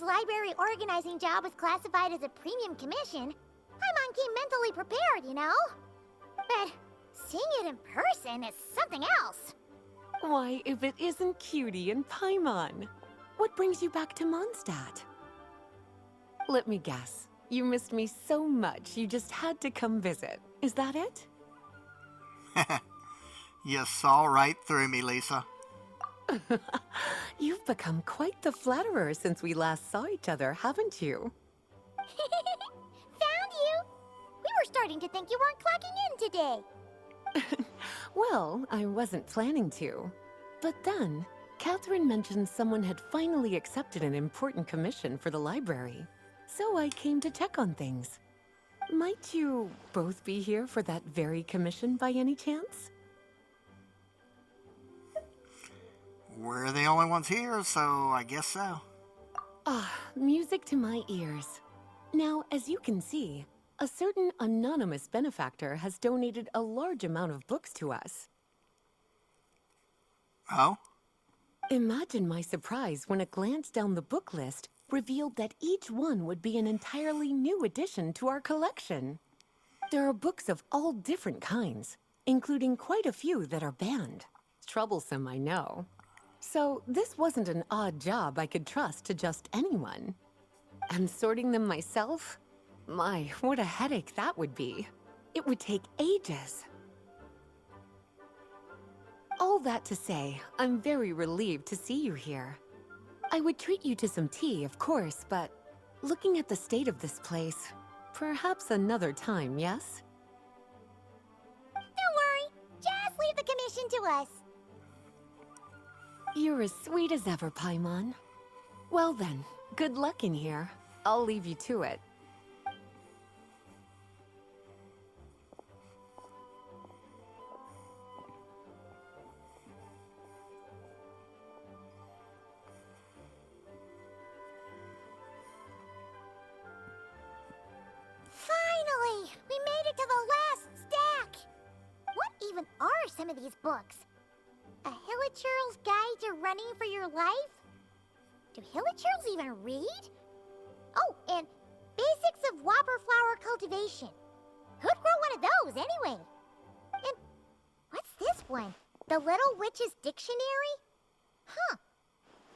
library organizing job was classified as a premium commission, Paimon came mentally prepared, you know? But seeing it in person is something else. Why, if it isn't Cutie and Paimon? What brings you back to Mondstadt? Let me guess. You missed me so much, you just had to come visit. Is that it? You saw right through me, Lisa. You've become quite the flatterer since we last saw each other, haven't you? Found you! We were starting to think you weren't clocking in today. Well, I wasn't planning to. But then, Catherine mentioned someone had finally accepted an important commission for the library. So I came to check on things. Might you both be here for that very commission by any chance? We're the only ones here, so I guess so. Ah, music to my ears. Now, as you can see, a certain anonymous benefactor has donated a large amount of books to us. Oh? Imagine my surprise when a glance down the book list revealed that each one would be an entirely new addition to our collection. There are books of all different kinds, including quite a few that are banned. Troublesome, I know. So this wasn't an odd job I could trust to just anyone. And sorting them myself? My, what a headache that would be. It would take ages. All that to say, I'm very relieved to see you here. I would treat you to some tea, of course, but looking at the state of this place, perhaps another time, yes? Don't worry, just leave the commission to us. You're as sweet as ever, Paimon. Well then, good luck in here. I'll leave you to it. Finally! We made it to the last stack! What even are some of these books? A Hilichurl's Guide to Running for Your Life? Do Hilichurls even read? Oh, and Basics of Whopper Flower Cultivation. Who'd grow one of those, anyway? And what's this one? The Little Witch's Dictionary? Huh.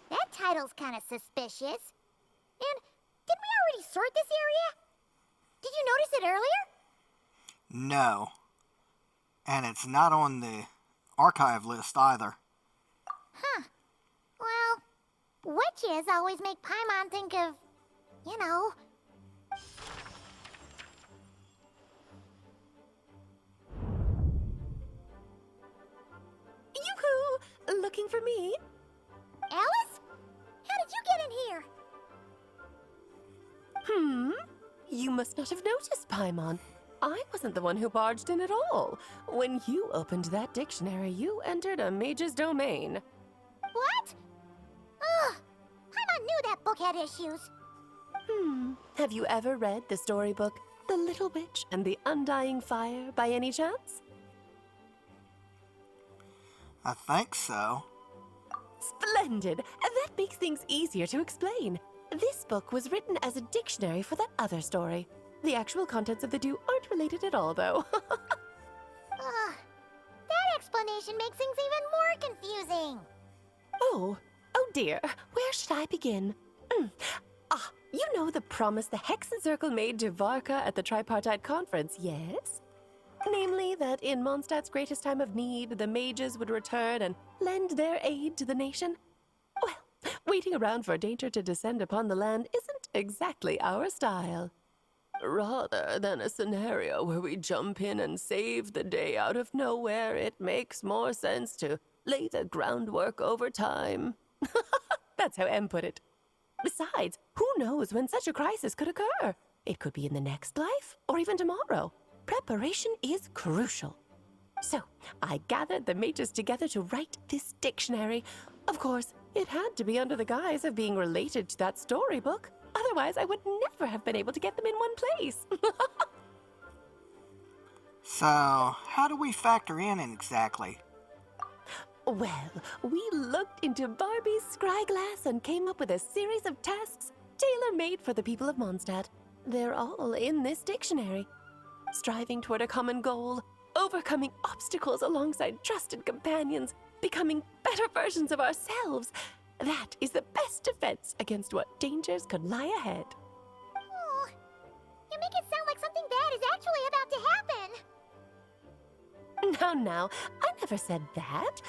That title's kind of suspicious. And didn't we already sort this area? Did you notice it earlier? No. And it's not on the archive list either. Huh. Well, witches always make Paimon think of, you know... Yoo-hoo! Looking for me? Alice? How did you get in here? You must not have noticed, Paimon. I wasn't the one who barged in at all. When you opened that dictionary, you entered a mage's domain. What? Ugh! Paimon knew that book had issues. Have you ever read the storybook, The Little Witch and the Undying Fire, by any chance? I think so. Splendid! That makes things easier to explain. This book was written as a dictionary for that other story. The actual contents of the two aren't related at all, though. Ugh. That explanation makes things even more confusing. Oh dear. Where should I begin? You know the promise the Hexen Circle made to Varka at the Tripartite Conference, yes? Namely, that in Mondstadt's greatest time of need, the mages would return and lend their aid to the nation? Well, waiting around for danger to descend upon the land isn't exactly our style. Rather than a scenario where we jump in and save the day out of nowhere, it makes more sense to lay the groundwork over time. That's how Em put it. Besides, who knows when such a crisis could occur? It could be in the next life, or even tomorrow. Preparation is crucial. So, I gathered the mages together to write this dictionary. Of course, it had to be under the guise of being related to that storybook. Otherwise, I would never have been able to get them in one place. So, how do we factor in exactly? Well, we looked into Barbie's scryglass and came up with a series of tasks tailor-made for the people of Mondstadt. They're all in this dictionary. Striving toward a common goal, overcoming obstacles alongside trusted companions, becoming better versions of ourselves. That is the best defense against what dangers could lie ahead. Oh, you make it sound like something bad is actually about to happen. Now, I never said that.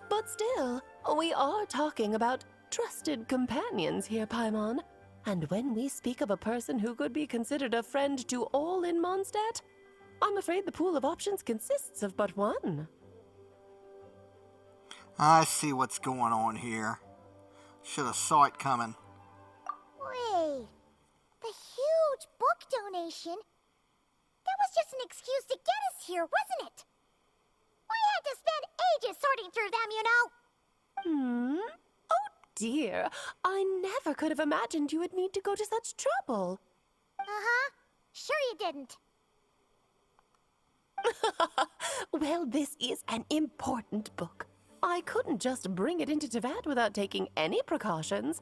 But still, we are talking about trusted companions here, Paimon. And when we speak of a person who could be considered a friend to all in Mondstadt, I'm afraid the pool of options consists of but one. I see what's going on here. Should have saw it coming. Wait, the huge book donation? That was just an excuse to get us here, wasn't it? We had to spend ages sorting through them, you know. Oh dear, I never could have imagined you would need to go to such trouble. Uh-huh. Sure you didn't. Well, this is an important book. I couldn't just bring it into Tevat without taking any precautions.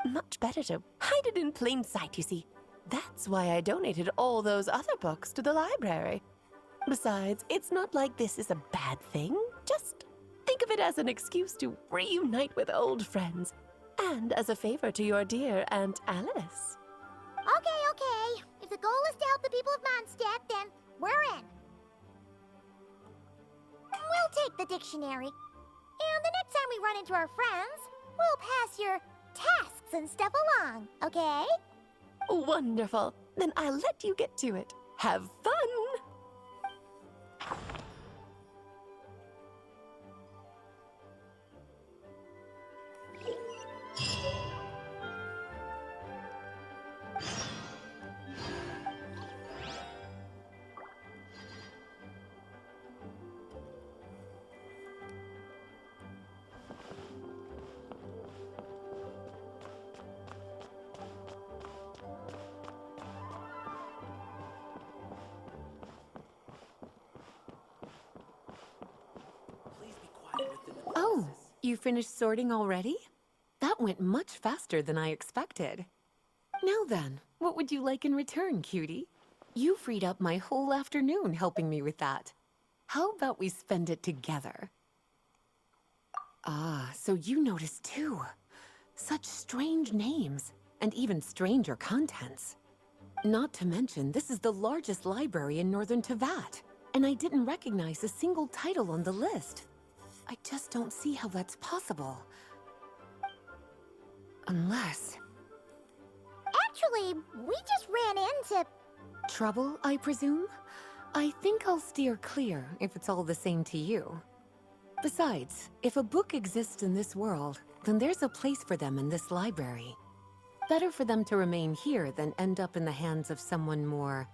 Much better to hide it in plain sight, you see. That's why I donated all those other books to the library. Besides, it's not like this is a bad thing. Just think of it as an excuse to reunite with old friends. And as a favor to your dear Aunt Alice. Okay. If the goal is to help the people of Mondstadt, then we're in. We'll take the dictionary. And the next time we run into our friends, we'll pass your tasks and stuff along, okay? Wonderful. Then I'll let you get to it. Have fun! Oh, you finished sorting already? That went much faster than I expected. Now then, what would you like in return, cutie? You freed up my whole afternoon helping me with that. How about we spend it together? Ah, so you noticed too. Such strange names, and even stranger contents. Not to mention, this is the largest library in northern Tevat, and I didn't recognize a single title on the list. I just don't see how that's possible. Unless... Actually, we just ran into... Trouble, I presume? I think I'll steer clear if it's all the same to you. Besides, if a book exists in this world, then there's a place for them in this library. Better for them to remain here than end up in the hands of someone more...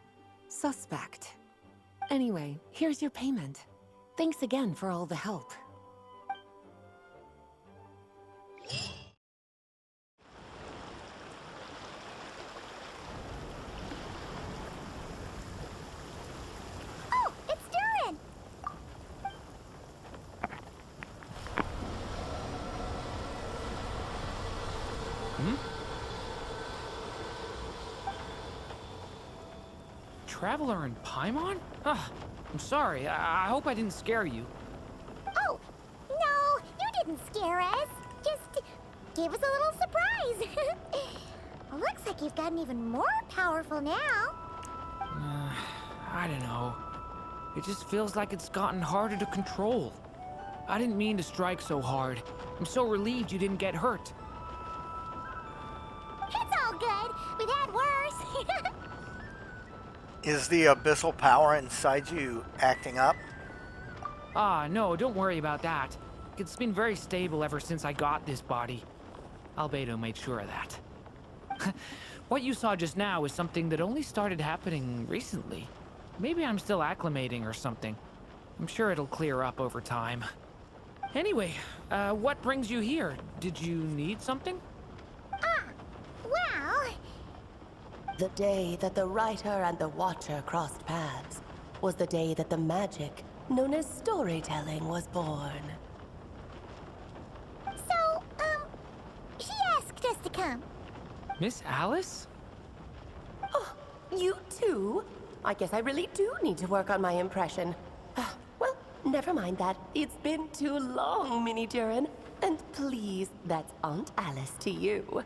suspect. Anyway, here's your payment. Thanks again for all the help. Oh, it's Durin! Traveler in Paimon? I'm sorry. I hope I didn't scare you. Oh, no, you didn't scare us. Just gave us a little surprise. Looks like you've gotten even more powerful now. I don't know. It just feels like it's gotten harder to control. I didn't mean to strike so hard. I'm so relieved you didn't get hurt. It's all good. We've had worse. Is the abyssal power inside you acting up? No, don't worry about that. It's been very stable ever since I got this body. Albedo made sure of that. What you saw just now is something that only started happening recently. Maybe I'm still acclimating or something. I'm sure it'll clear up over time. Anyway, what brings you here? Did you need something? Well... The day that the writer and the watcher crossed paths was the day that the magic known as storytelling was born. So, she asked us to come. Miss Alice? You too? I guess I really do need to work on my impression. Well, never mind that. It's been too long, Mini Durin. And please, that's Aunt Alice to you.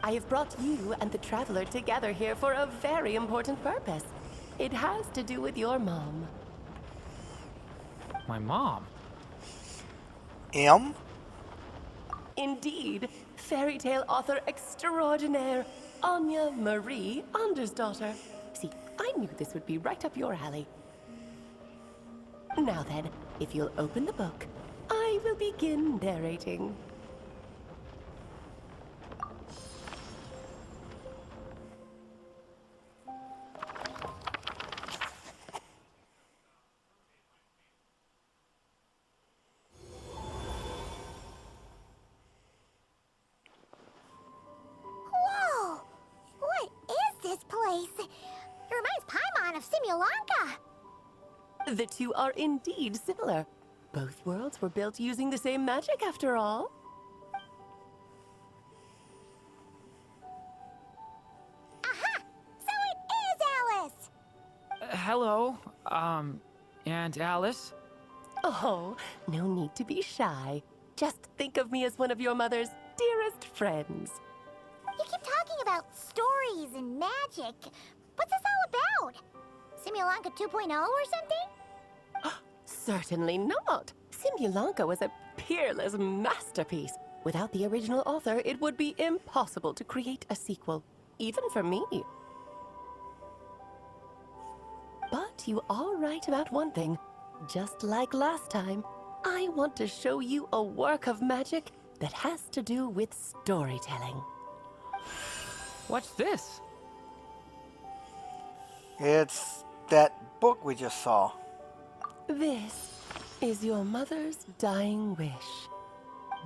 I have brought you and the Traveler together here for a very important purpose. It has to do with your mom. My mom? M? Indeed, fairy tale author extraordinaire, Anya Marie Andersdottir. See, I knew this would be right up your alley. Now then, if you'll open the book, I will begin narrating. Whoa! What is this place? It reminds Paimon of Simulanka. The two are indeed similar. Both worlds were built using the same magic, after all. Aha! So it is Alice! Hello, Aunt Alice? Oh, no need to be shy. Just think of me as one of your mother's dearest friends. You keep talking about stories and magic. What's this all about? Simulanka 2.0 or something? Certainly not. Simulanka was a peerless masterpiece. Without the original author, it would be impossible to create a sequel, even for me. But you are right about one thing. Just like last time, I want to show you a work of magic that has to do with storytelling. What's this? It's that book we just saw. This is your mother's dying wish.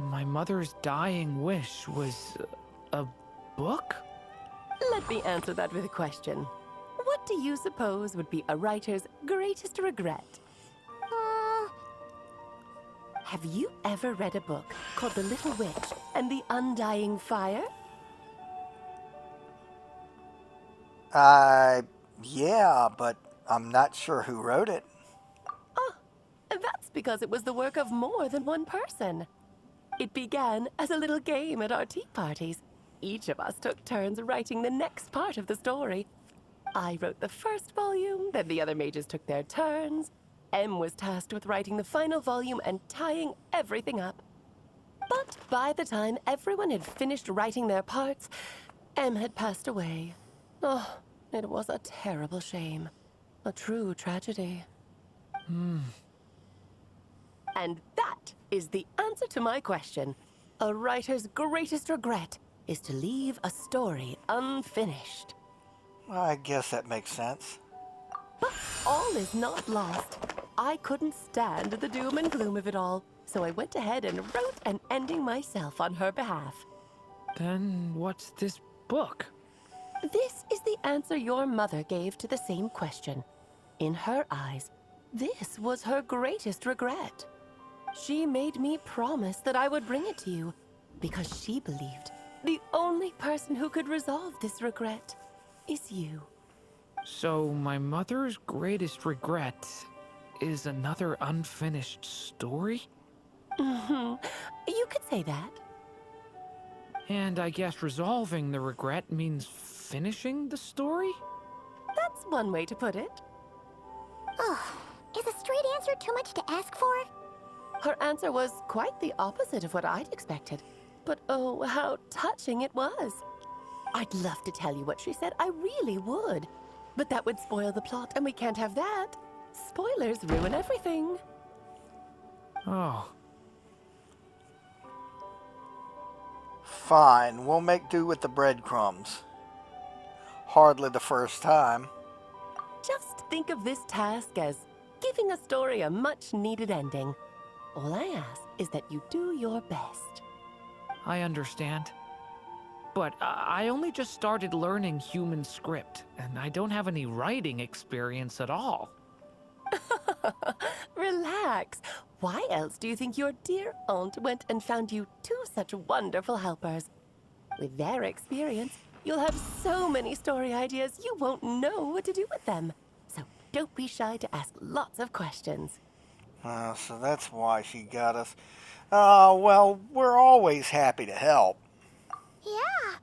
My mother's dying wish was a book? Let me answer that with a question. What do you suppose would be a writer's greatest regret? Have you ever read a book called The Little Witch and the Undying Fire? Yeah, but I'm not sure who wrote it. That's because it was the work of more than one person. It began as a little game at our tea parties. Each of us took turns writing the next part of the story. I wrote the first volume, then the other mages took their turns. Em was tasked with writing the final volume and tying everything up. But by the time everyone had finished writing their parts, Em had passed away. Oh, it was a terrible shame. A true tragedy. And that is the answer to my question. A writer's greatest regret is to leave a story unfinished. I guess that makes sense. But all is not lost. I couldn't stand the doom and gloom of it all, so I went ahead and wrote an ending myself on her behalf. Then what's this book? This is the answer your mother gave to the same question. In her eyes, this was her greatest regret. She made me promise that I would bring it to you, because she believed the only person who could resolve this regret is you. So my mother's greatest regret is another unfinished story? You could say that. And I guess resolving the regret means finishing the story? That's one way to put it. Oh, is a straight answer too much to ask for? Her answer was quite the opposite of what I'd expected. But oh, how touching it was. I'd love to tell you what she said, I really would. But that would spoil the plot, and we can't have that. Spoilers ruin everything. Oh, Fine, we'll make do with the breadcrumbs. Hardly the first time. Just think of this task as giving a story a much-needed ending. All I ask is that you do your best. I understand. But I only just started learning human script, and I don't have any writing experience at all. Relax. Why else do you think your dear aunt went and found you two such wonderful helpers? With their experience, you'll have so many story ideas you won't know what to do with them. So don't be shy to ask lots of questions. So that's why she got us. Well, we're always happy to help. Yeah.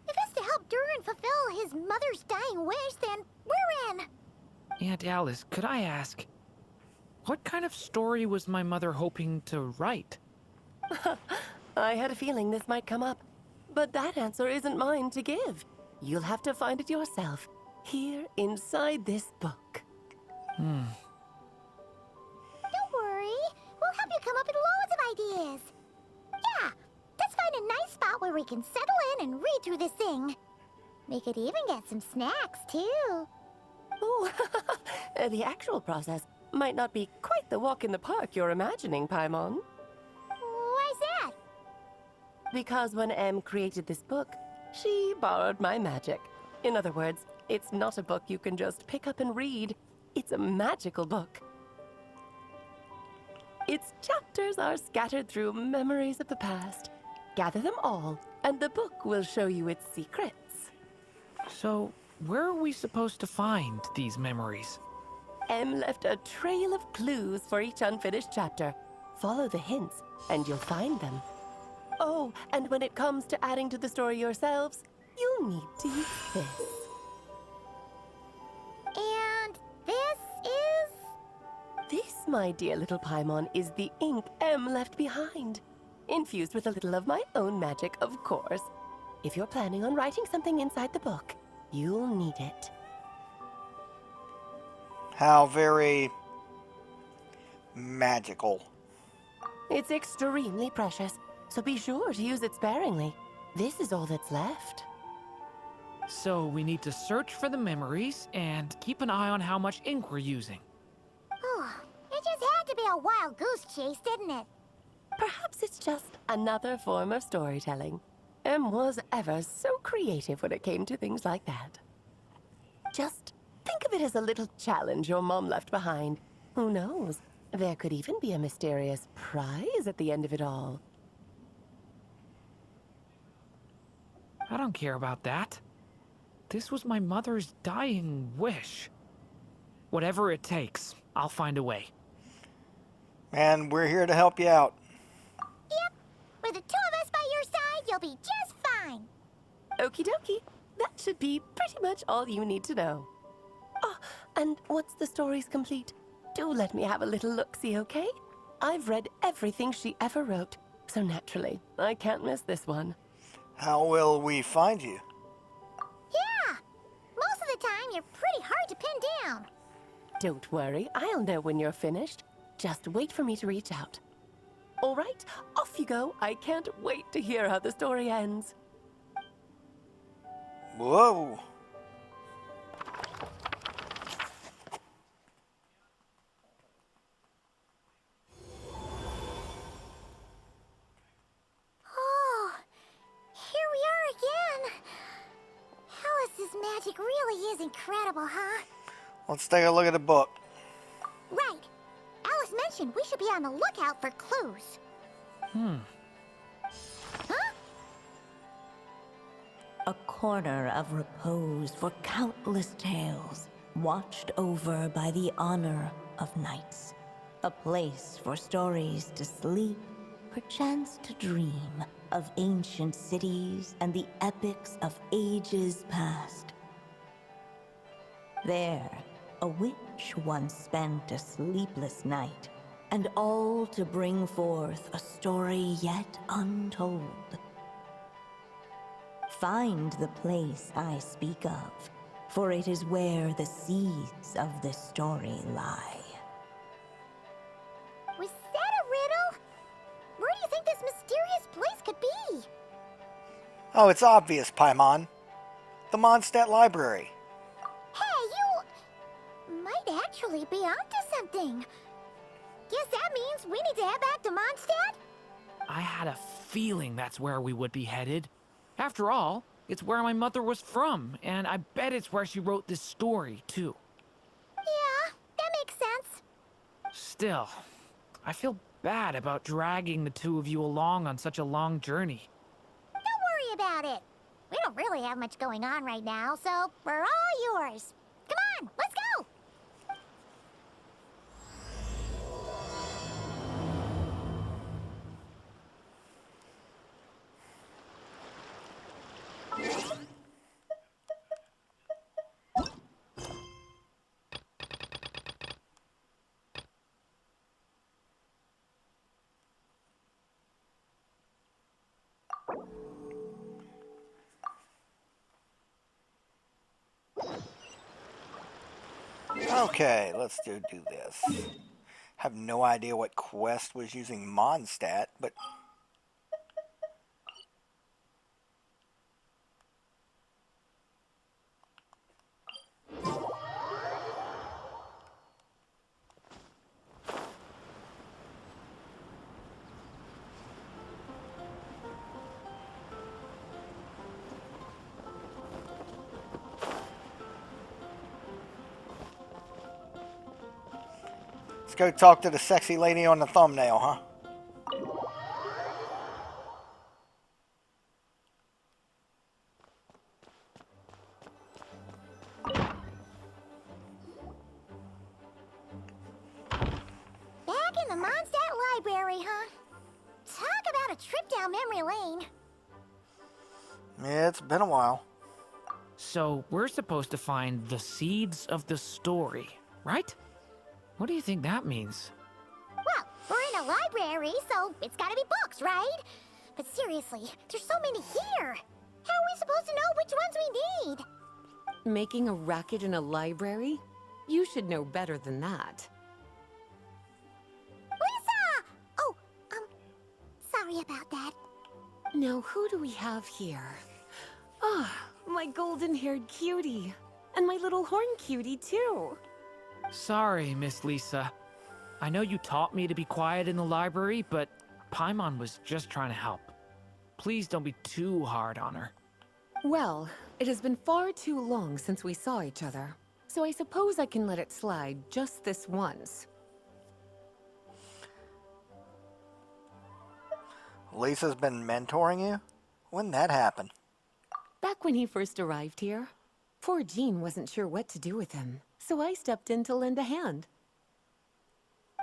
If it's to help Durin fulfill his mother's dying wish, then we're in. Aunt Alice, could I ask, what kind of story was my mother hoping to write? I had a feeling this might come up, but that answer isn't mine to give. You'll have to find it yourself, here inside this book. Don't worry. We'll help you come up with loads of ideas. Yeah, let's find a nice spot where we can settle in and read through this thing. We could even get some snacks, too. Oh, the actual process might not be quite the walk in the park you're imagining, Paimon. Why's that? Because when Em created this book, she borrowed my magic. In other words, it's not a book you can just pick up and read. It's a magical book. Its chapters are scattered through memories of the past. Gather them all, and the book will show you its secrets. So, where are we supposed to find these memories? Em left a trail of clues for each unfinished chapter. Follow the hints, and you'll find them. Oh, and when it comes to adding to the story yourselves, you'll need to use this. And this is... This, my dear little Paimon, is the ink Em left behind. Infused with a little of my own magic, of course. If you're planning on writing something inside the book, you'll need it. How very magical. It's extremely precious, so be sure to use it sparingly. This is all that's left. So, we need to search for the memories and keep an eye on how much ink we're using. Oh, it just had to be a wild goose chase, didn't it? Perhaps it's just another form of storytelling. Em was ever so creative when it came to things like that. Just think of it as a little challenge your mom left behind. Who knows? There could even be a mysterious prize at the end of it all. I don't care about that. This was my mother's dying wish. Whatever it takes, I'll find a way. And we're here to help you out. Yep. With the two of us by your side, you'll be just fine. Okie dokie. That should be pretty much all you need to know. Oh, and once the story's complete, do let me have a little look-see, okay? I've read everything she ever wrote, so naturally, I can't miss this one. How will we find you? Yeah. Most of the time, you're pretty hard to pin down. Don't worry, I'll know when you're finished. Just wait for me to reach out. All right, off you go. I can't wait to hear how the story ends. Whoa. Oh, here we are again. Alice's magic really is incredible, huh? Let's take a look at the book. Right. Alice mentioned we should be on the lookout for clues. Huh? A corner of repose for countless tales, watched over by the honor of knights. A place for stories to sleep, perchance to dream of ancient cities and the epics of ages past. There, a witch once spent a sleepless night, and all to bring forth a story yet untold. Find the place I speak of, for it is where the seeds of this story lie. Was that a riddle? Where do you think this mysterious place could be? Oh, it's obvious, Paimon. The Mondstadt Library. Hey, you might actually be onto something. Guess that means we need to head back to Mondstadt? I had a feeling that's where we would be headed. After all, it's where my mother was from, and I bet it's where she wrote this story, too. Yeah, that makes sense. Still, I feel bad about dragging the two of you along on such a long journey. Don't worry about it. We don't really have much going on right now, so we're all yours. Come on, let's go! Okay, let's do this. Have no idea what quest was using Mondstadt, but let's go talk to the sexy lady on the thumbnail, huh? Back in the Mondstadt library, huh? Talk about a trip down memory lane. Yeah, it's been a while. So, we're supposed to find the seeds of the story, right? What do you think that means? Well, we're in a library, so it's gotta be books, right? But seriously, there's so many here. How are we supposed to know which ones we need? Making a racket in a library? You should know better than that. Lisa! Oh, sorry about that. Now, who do we have here? Ah, my golden-haired cutie. And my little horn cutie, too. Sorry, Miss Lisa. I know you taught me to be quiet in the library, but Paimon was just trying to help. Please don't be too hard on her. Well, it has been far too long since we saw each other, so I suppose I can let it slide just this once. Lisa's been mentoring you? When'd that happen? Back when he first arrived here, poor Jean wasn't sure what to do with him, so I stepped in to lend a hand.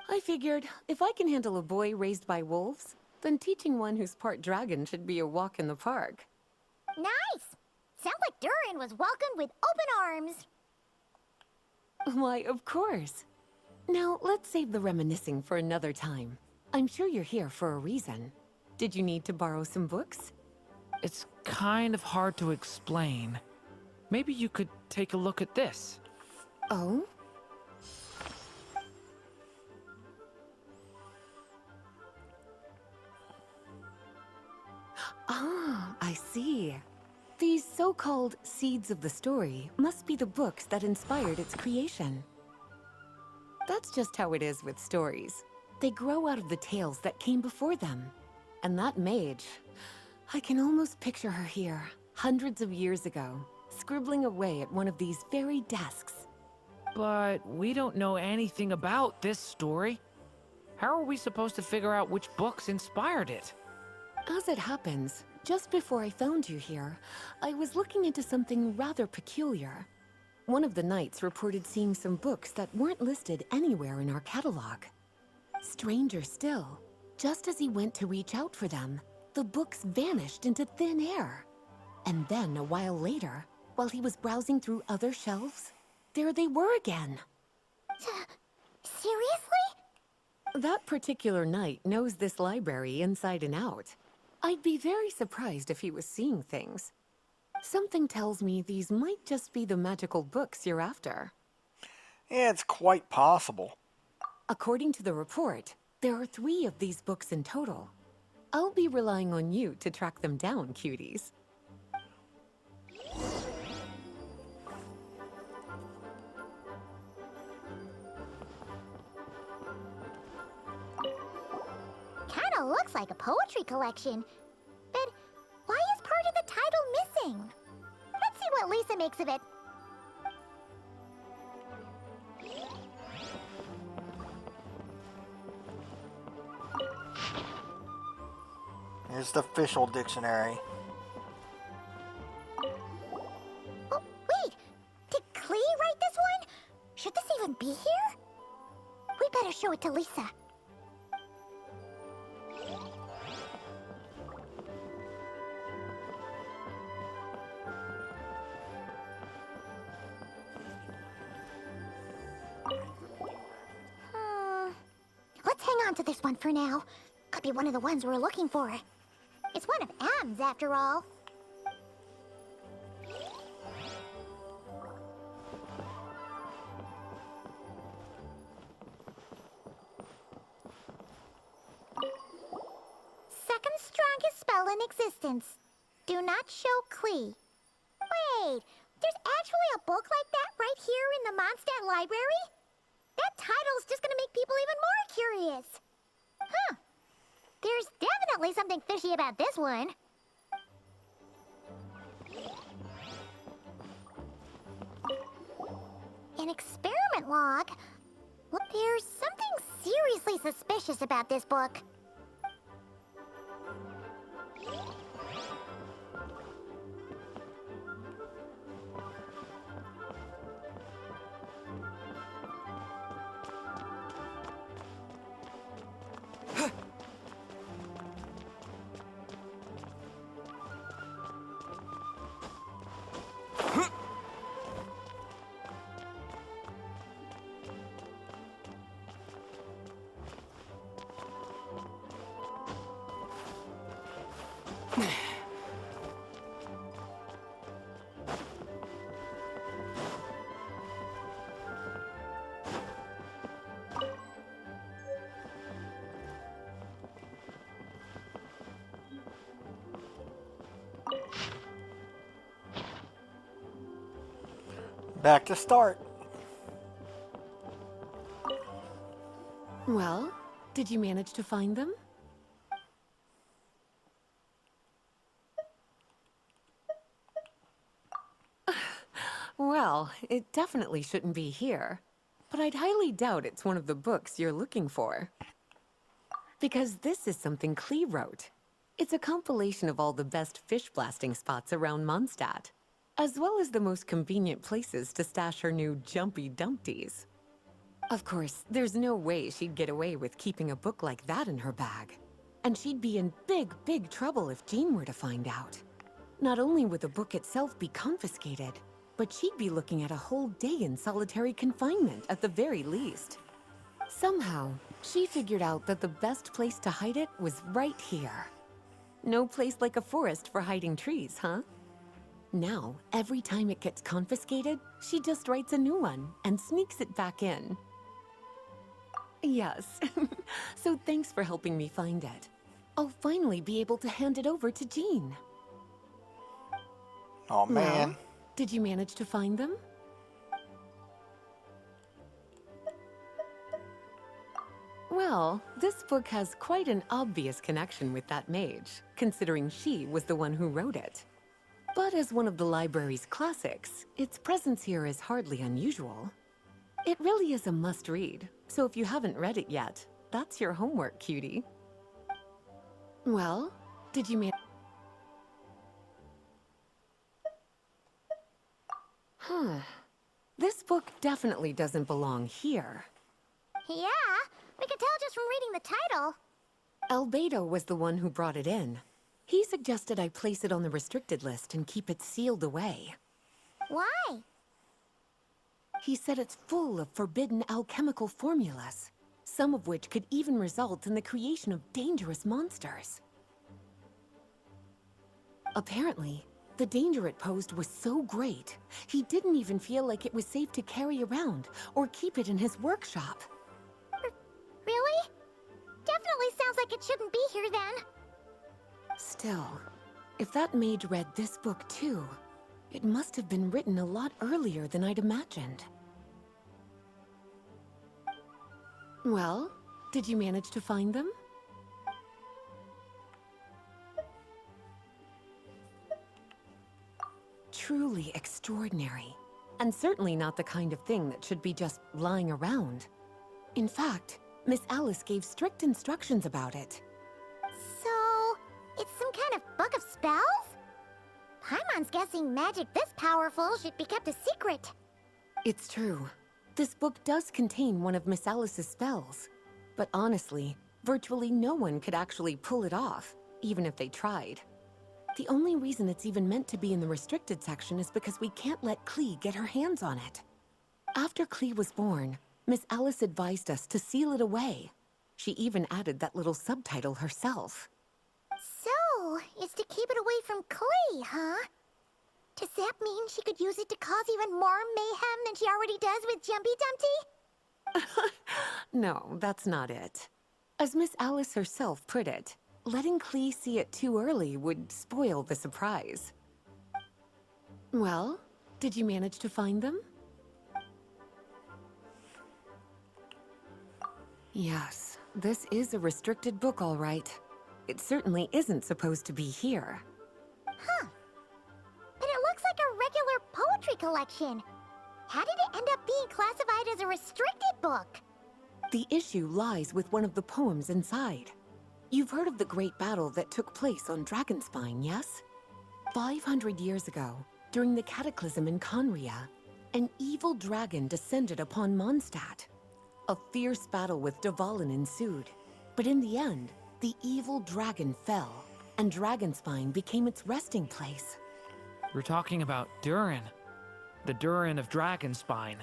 I figured, if I can handle a boy raised by wolves, then teaching one who's part dragon should be a walk in the park. Nice! Sounds like Durin was welcomed with open arms. Why, of course. Now, let's save the reminiscing for another time. I'm sure you're here for a reason. Did you need to borrow some books? It's kind of hard to explain. Maybe you could take a look at this. Oh? Ah, I see. These so-called seeds of the story must be the books that inspired its creation. That's just how it is with stories. They grow out of the tales that came before them. And that mage, I can almost picture her here, hundreds of years ago, scribbling away at one of these very desks. But we don't know anything about this story. How are we supposed to figure out which books inspired it? As it happens, just before I found you here, I was looking into something rather peculiar. One of the knights reported seeing some books that weren't listed anywhere in our catalog. Stranger still, just as he went to reach out for them, the books vanished into thin air. And then, a while later, while he was browsing through other shelves, there they were again. Seriously? That particular knight knows this library inside and out. I'd be very surprised if he was seeing things. Something tells me these might just be the magical books you're after. Yeah, it's quite possible. According to the report, there are 3 of these books in total. I'll be relying on you to track them down, cuties. Kinda looks like a poetry collection. But why is part of the title missing? Let's see what Lisa makes of it. Here's the official dictionary. to this one for now. Could be one of the ones we're looking for. It's one of M's, after all. Second strongest spell in existence. Do not show Klee. Wait, there's actually a book like that right here in the Mondstadt library? That title's just gonna make people even more curious. Huh. There's definitely something fishy about this one. An experiment log? Well, there's something seriously suspicious about this book. Back to start. Well, did you manage to find them? Well, it definitely shouldn't be here. But I'd highly doubt it's one of the books you're looking for. Because this is something Klee wrote. It's a compilation of all the best fish blasting spots around Mondstadt, as well as the most convenient places to stash her new jumpy dumpties. Of course, there's no way she'd get away with keeping a book like that in her bag. And she'd be in big, big trouble if Jean were to find out. Not only would the book itself be confiscated, but she'd be looking at a whole day in solitary confinement at the very least. Somehow, she figured out that the best place to hide it was right here. No place like a forest for hiding trees, huh? Now, every time it gets confiscated, she just writes a new one and sneaks it back in. Yes, so thanks for helping me find it. I'll finally be able to hand it over to Jean. Oh man. Well, did you manage to find them? Well, this book has quite an obvious connection with that mage, considering she was the one who wrote it. But as one of the library's classics, its presence here is hardly unusual. It really is a must-read, so if you haven't read it yet, that's your homework, cutie. Well, did you manage? Huh. This book definitely doesn't belong here. Yeah, we can tell just from reading the title. Albedo was the one who brought it in. He suggested I place it on the restricted list and keep it sealed away. Why? He said it's full of forbidden alchemical formulas, some of which could even result in the creation of dangerous monsters. Apparently, the danger it posed was so great, he didn't even feel like it was safe to carry around or keep it in his workshop. Really? Definitely sounds like it shouldn't be here then. Still, if that mage read this book too, it must have been written a lot earlier than I'd imagined. Well, did you manage to find them? Truly extraordinary, and certainly not the kind of thing that should be just lying around. In fact, Miss Alice gave strict instructions about it. So, it's some kind of book of spells? Paimon's guessing magic this powerful should be kept a secret. It's true. This book does contain one of Miss Alice's spells. But honestly, virtually no one could actually pull it off, even if they tried. The only reason it's even meant to be in the restricted section is because we can't let Klee get her hands on it. After Klee was born, Miss Alice advised us to seal it away. She even added that little subtitle herself. So, it's to keep it away from Klee, huh? Does that mean she could use it to cause even more mayhem than she already does with Jumpy Dumpty? No, that's not it. As Miss Alice herself put it, letting Klee see it too early would spoil the surprise. Well, did you manage to find them? Yes, this is a restricted book, all right. It certainly isn't supposed to be here. Huh. But it looks like a regular poetry collection. How did it end up being classified as a restricted book? The issue lies with one of the poems inside. You've heard of the great battle that took place on Dragonspine, yes? 500 years ago, during the cataclysm in Conria, an evil dragon descended upon Mondstadt. A fierce battle with Dvalin ensued, but in the end, the evil dragon fell, and Dragonspine became its resting place. We're talking about Durin. The Durin of Dragonspine.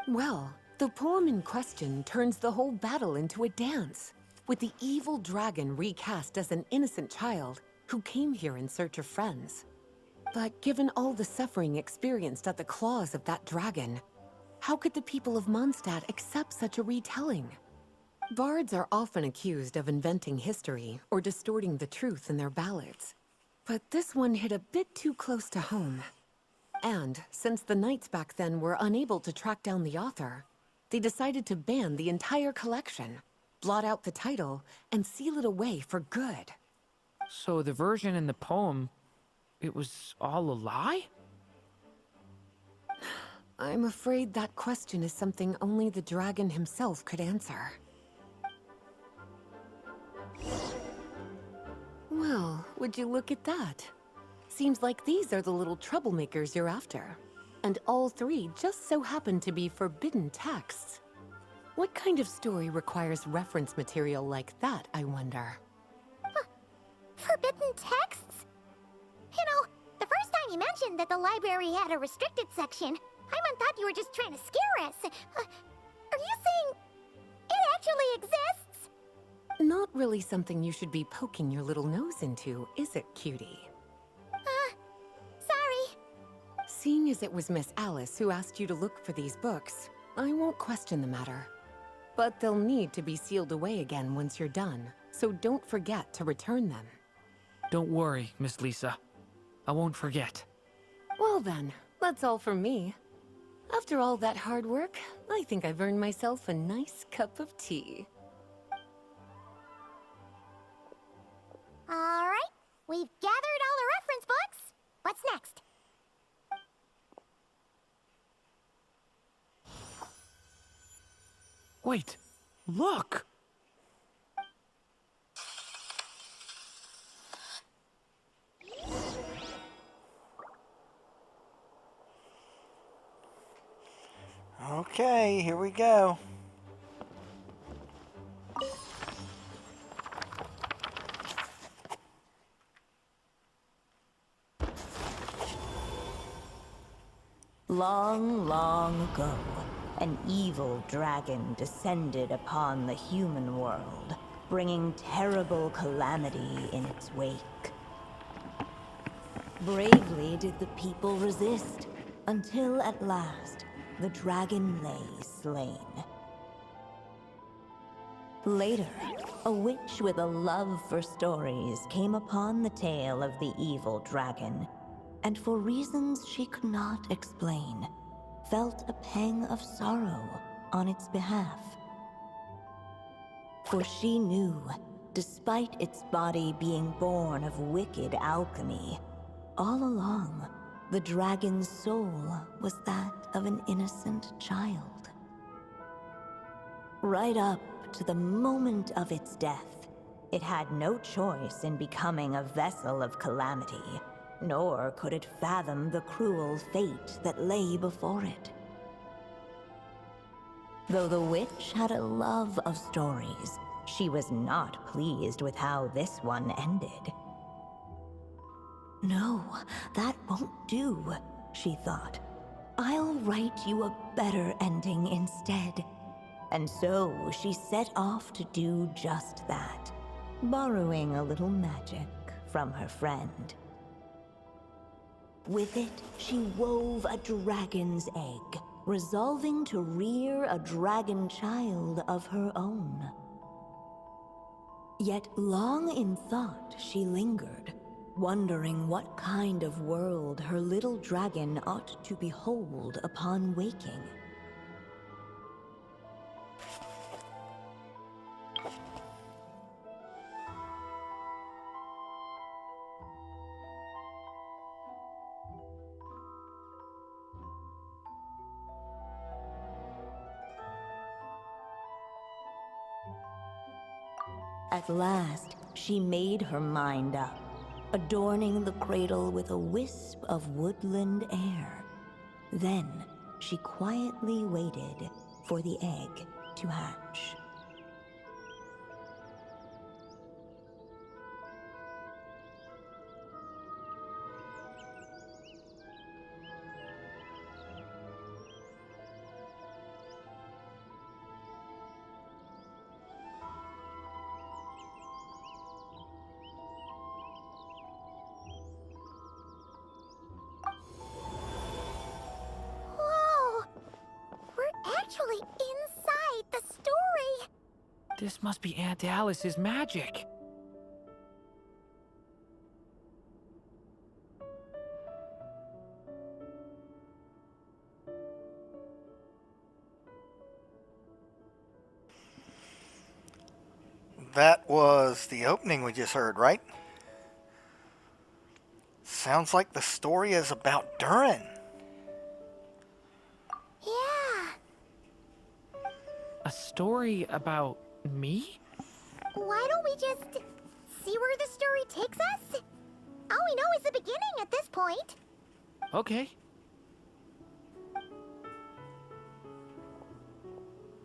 Well, the poem in question turns the whole battle into a dance, with the evil dragon recast as an innocent child who came here in search of friends. But given all the suffering experienced at the claws of that dragon, how could the people of Mondstadt accept such a retelling? Bards are often accused of inventing history or distorting the truth in their ballads. But this one hit a bit too close to home. And since the knights back then were unable to track down the author, they decided to ban the entire collection, blot out the title, and seal it away for good. So the version in the poem, it was all a lie? I'm afraid that question is something only the dragon himself could answer. Well, would you look at that? Seems like these are the little troublemakers you're after. And all three just so happen to be forbidden texts. What kind of story requires reference material like that, I wonder? Forbidden texts? You know, the first time you mentioned that the library had a restricted section, I thought you were just trying to scare us. Are you saying it actually exists? Not really something you should be poking your little nose into, is it, cutie? Sorry. Seeing as it was Miss Alice who asked you to look for these books, I won't question the matter. But they'll need to be sealed away again once you're done, so don't forget to return them. Don't worry, Miss Lisa. I won't forget. Well then, that's all from me. After all that hard work, I think I've earned myself a nice cup of tea. All right, we've gathered all the reference books. What's next? Wait, look! Okay, here we go. Long, long ago, an evil dragon descended upon the human world, bringing terrible calamity in its wake. Bravely did the people resist, until at last, the dragon lay slain. Later, a witch with a love for stories came upon the tale of the evil dragon, and for reasons she could not explain, felt a pang of sorrow on its behalf. For she knew, despite its body being born of wicked alchemy, all along, the dragon's soul was that of an innocent child. Right up to the moment of its death, it had no choice in becoming a vessel of calamity, nor could it fathom the cruel fate that lay before it. Though the witch had a love of stories, she was not pleased with how this one ended. No, that won't do, she thought. I'll write you a better ending instead. And so she set off to do just that, borrowing a little magic from her friend. With it, she wove a dragon's egg, resolving to rear a dragon child of her own. Yet long in thought she lingered, wondering what kind of world her little dragon ought to behold upon waking. At last, she made her mind up, adorning the cradle with a wisp of woodland air. Then, she quietly waited for the egg to hatch. Whoa! We're actually inside the story! This must be Aunt Alice's magic. That was the opening we just heard, right? Sounds like the story is about Durin. Yeah. A story about me? Why don't we just see where the story takes us? All we know is the beginning at this point. Okay.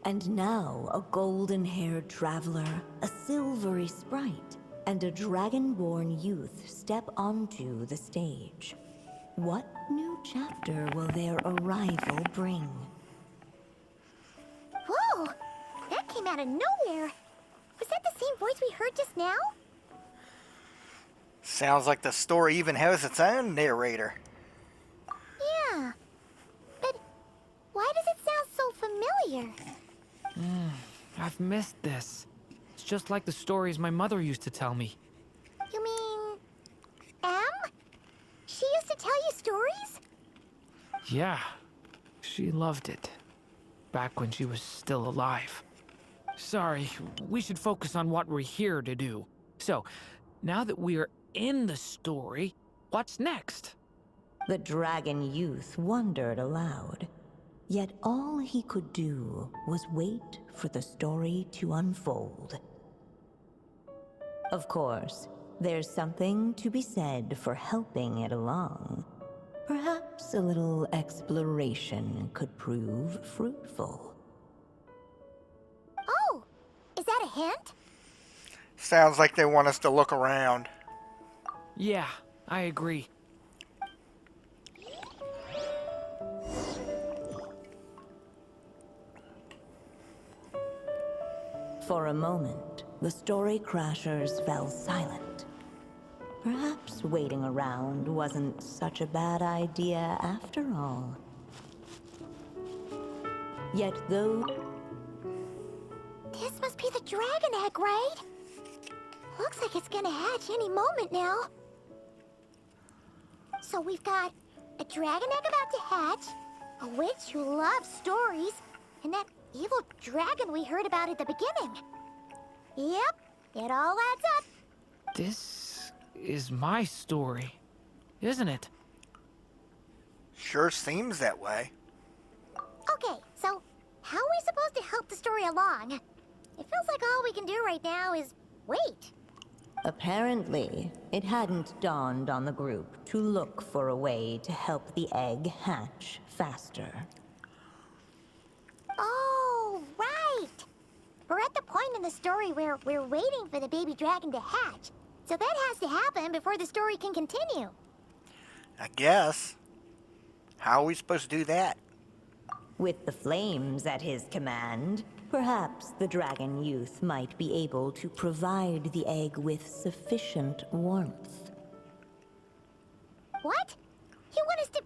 And now a golden-haired traveler, a silvery sprite, and a dragon-born youth step onto the stage. What new chapter will their arrival bring? Whoa! That came out of nowhere. Was that the same voice we heard just now? Sounds like the story even has its own narrator. Yeah. But why does it sound so familiar? I've missed this. It's just like the stories my mother used to tell me. You mean... Em? She used to tell you stories? Yeah, she loved it. Back when she was still alive. Sorry, we should focus on what we're here to do. So, now that we're in the story, what's next? The dragon youth wondered aloud. Yet all he could do was wait for the story to unfold. Of course, there's something to be said for helping it along. Perhaps a little exploration could prove fruitful. Oh! Is that a hint? Sounds like they want us to look around. Yeah, I agree. For a moment, the story crashers fell silent. Perhaps waiting around wasn't such a bad idea after all. Yet though... This must be the dragon egg, right? Looks like it's gonna hatch any moment now. So we've got a dragon egg about to hatch, a witch who loves stories, and that evil dragon we heard about at the beginning. Yep, it all adds up. This is my story, isn't it? Sure seems that way. Okay, so how are we supposed to help the story along? It feels like all we can do right now is wait. Apparently, it hadn't dawned on the group to look for a way to help the egg hatch faster. Oh, right! We're at the point in the story where we're waiting for the baby dragon to hatch. So that has to happen before the story can continue. I guess. How are we supposed to do that? With the flames at his command, Perhaps the dragon youth might be able to provide the egg with sufficient warmth. What? You want us to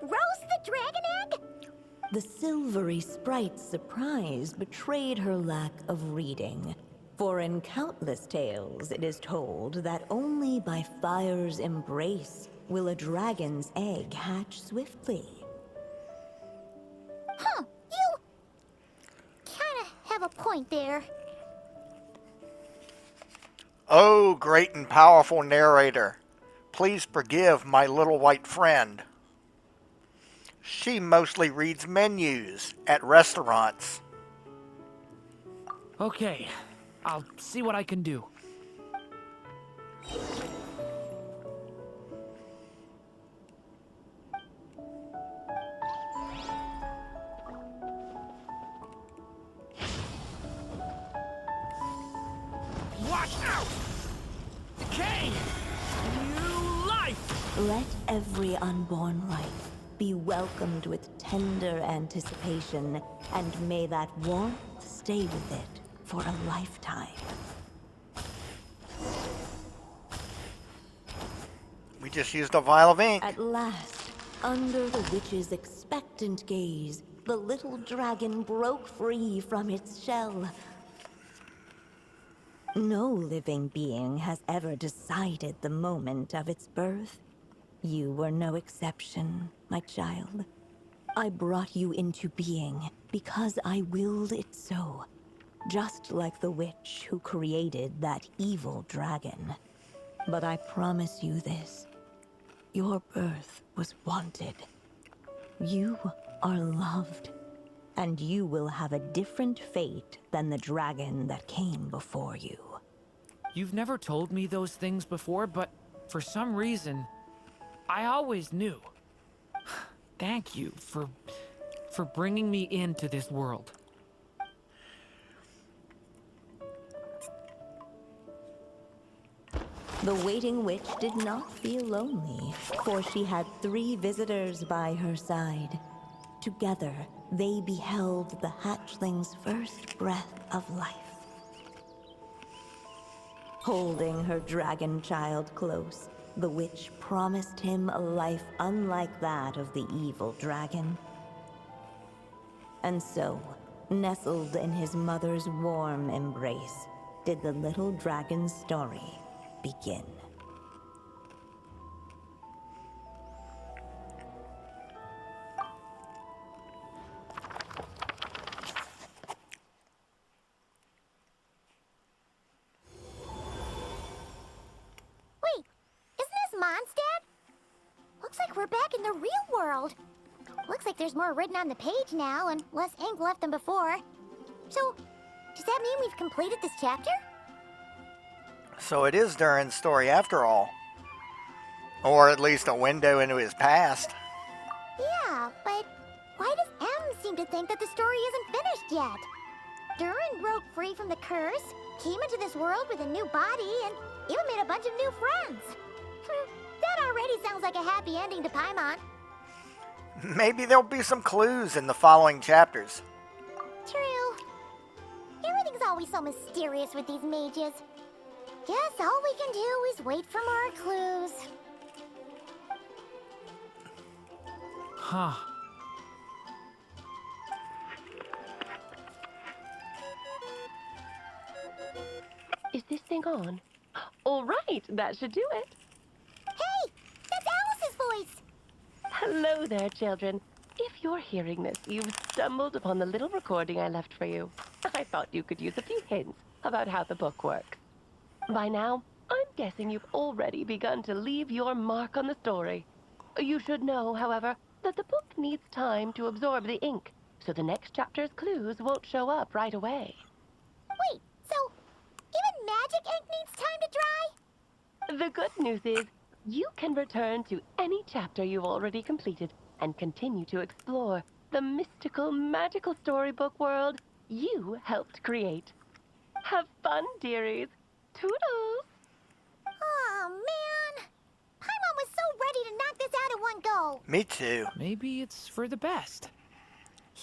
roast the dragon egg? The silvery sprite's surprise betrayed her lack of reading. For in countless tales, it is told that only by fire's embrace will a dragon's egg hatch swiftly. Huh, you kinda have a point there. Oh, great and powerful narrator, please forgive my little white friend. She mostly reads menus at restaurants. Okay, I'll see what I can do. Watch out! Decay! New life! Let every unborn life be welcomed with tender anticipation, and may that warmth stay with it for a lifetime. We just used a vial of ink. At last, under the witch's expectant gaze, the little dragon broke free from its shell. No living being has ever decided the moment of its birth. You were no exception, my child. I brought you into being because I willed it so. Just like the witch who created that evil dragon. But I promise you this. Your birth was wanted. You are loved. And you will have a different fate than the dragon that came before you. You've never told me those things before, but for some reason, I always knew. Thank you for bringing me into this world. The waiting witch did not feel lonely, for she had 3 visitors by her side. Together, they beheld the hatchling's first breath of life. Holding her dragon child close, the witch promised him a life unlike that of the evil dragon. And so, nestled in his mother's warm embrace, did the little dragon's story begin. Wait, isn't this Mondstadt? Looks like we're back in the real world. Looks like there's more written on the page now and less ink left than before. So, does that mean we've completed this chapter? So it is Durin's story after all. Or at least a window into his past. Yeah, but why does M seem to think that the story isn't finished yet? Durin broke free from the curse, came into this world with a new body, and even made a bunch of new friends. That already sounds like a happy ending to Paimon. Maybe there'll be some clues in the following chapters. True. Everything's always so mysterious with these mages. Guess all we can do is wait for more clues. Huh. Is this thing on? All right, that should do it. Hey, that's Alice's voice. Hello there, children. If you're hearing this, you've stumbled upon the little recording I left for you. I thought you could use a few hints about how the book works. By now, I'm guessing you've already begun to leave your mark on the story. You should know, however, that the book needs time to absorb the ink, so the next chapter's clues won't show up right away. Wait, so even magic ink needs time to dry? The good news is, you can return to any chapter you've already completed and continue to explore the mystical, magical storybook world you helped create. Have fun, dearies. Toodles! Oh, man. Paimon was so ready to knock this out in one go. Me too. Maybe it's for the best.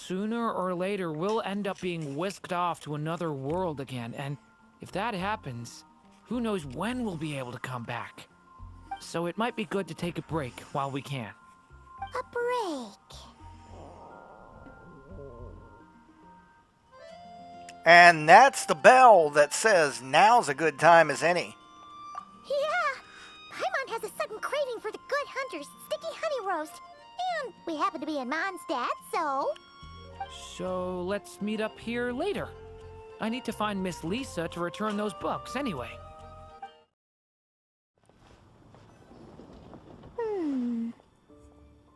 Sooner or later, we'll end up being whisked off to another world again, and if that happens, who knows when we'll be able to come back. So it might be good to take a break while we can. A break. And that's the bell that says now's a good time as any. Yeah. Paimon has a sudden craving for the Good Hunter's sticky honey roast. And we happen to be in Mondstadt, so... So let's meet up here later. I need to find Miss Lisa to return those books anyway.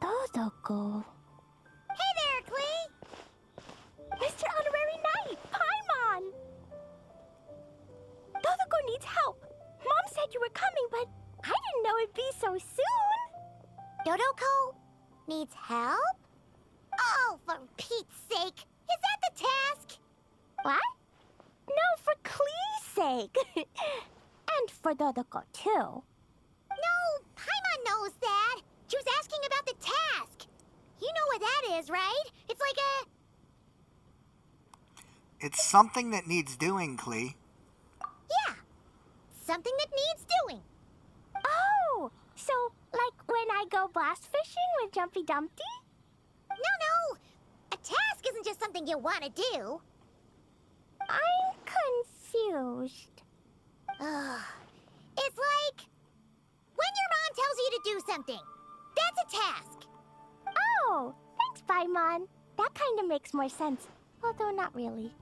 Dodoko. Hey there, Klee! Mr. Honorary Knight, Paimon! Dodoko needs help. Mom said you were coming, but I didn't know it'd be so soon. Dodoko needs help? Oh, for Pete's sake! Is that the task? What? No, for Klee's sake. And for Dodoko, too. No, Paimon knows that. She was asking about the task. You know what that is, right? It's like a... It's something that needs doing, Klee. Yeah, something that needs doing. Oh, so like when I go blast fishing with Jumpy Dumpty? No. A task isn't just something you want to do. I'm confused. Ugh. It's like when your mom tells you to do something. That's a task. Oh, thanks, Paimon. That kind of makes more sense, although not really.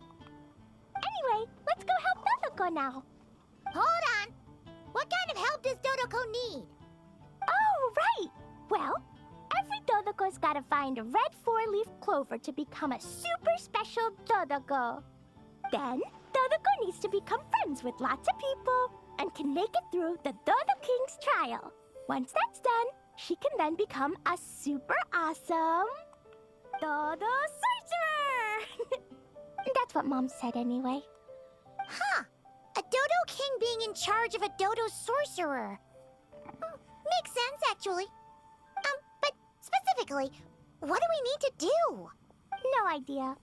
Anyway, let's go help Dodoko now. Hold on. What kind of help does Dodoko need? Oh, right. Well, every Dodoko's gotta find a red four-leaf clover to become a super special Dodoko. Then, Dodoko needs to become friends with lots of people and can make it through the Dodo King's trial. Once that's done, she can then become a super awesome Dodo Sorcerer! That's what Mom said anyway. Huh. A Dodo King being in charge of a Dodo Sorcerer. Makes sense, actually. But specifically, what do we need to do? No idea.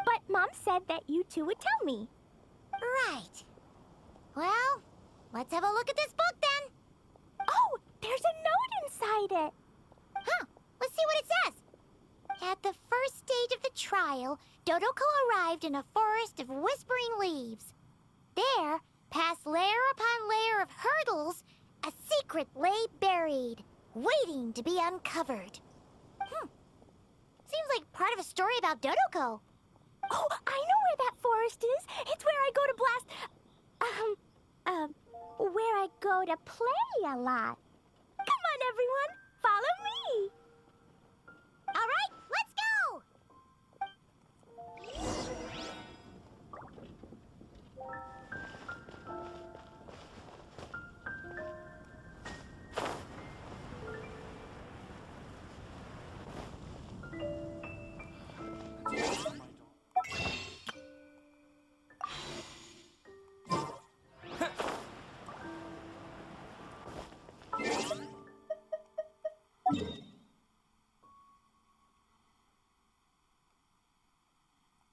But Mom said that you two would tell me. Right. Well, let's have a look at this book then. Oh, there's a note inside it. Huh. Let's see what it says. At the first stage of the trial, Dodoko arrived in a forest of whispering leaves. There, past layer upon layer of hurdles, a secret lay buried, waiting to be uncovered. Seems like part of a story about Dodoko. Oh, I know where that forest is. It's where I go to blast... where I go to play a lot. Come on, everyone. Follow me. All right, let's go!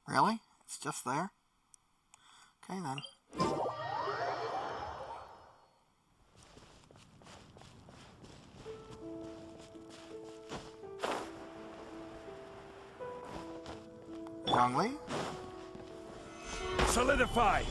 Really? It's just there? Okay then. Youngly? Solidify!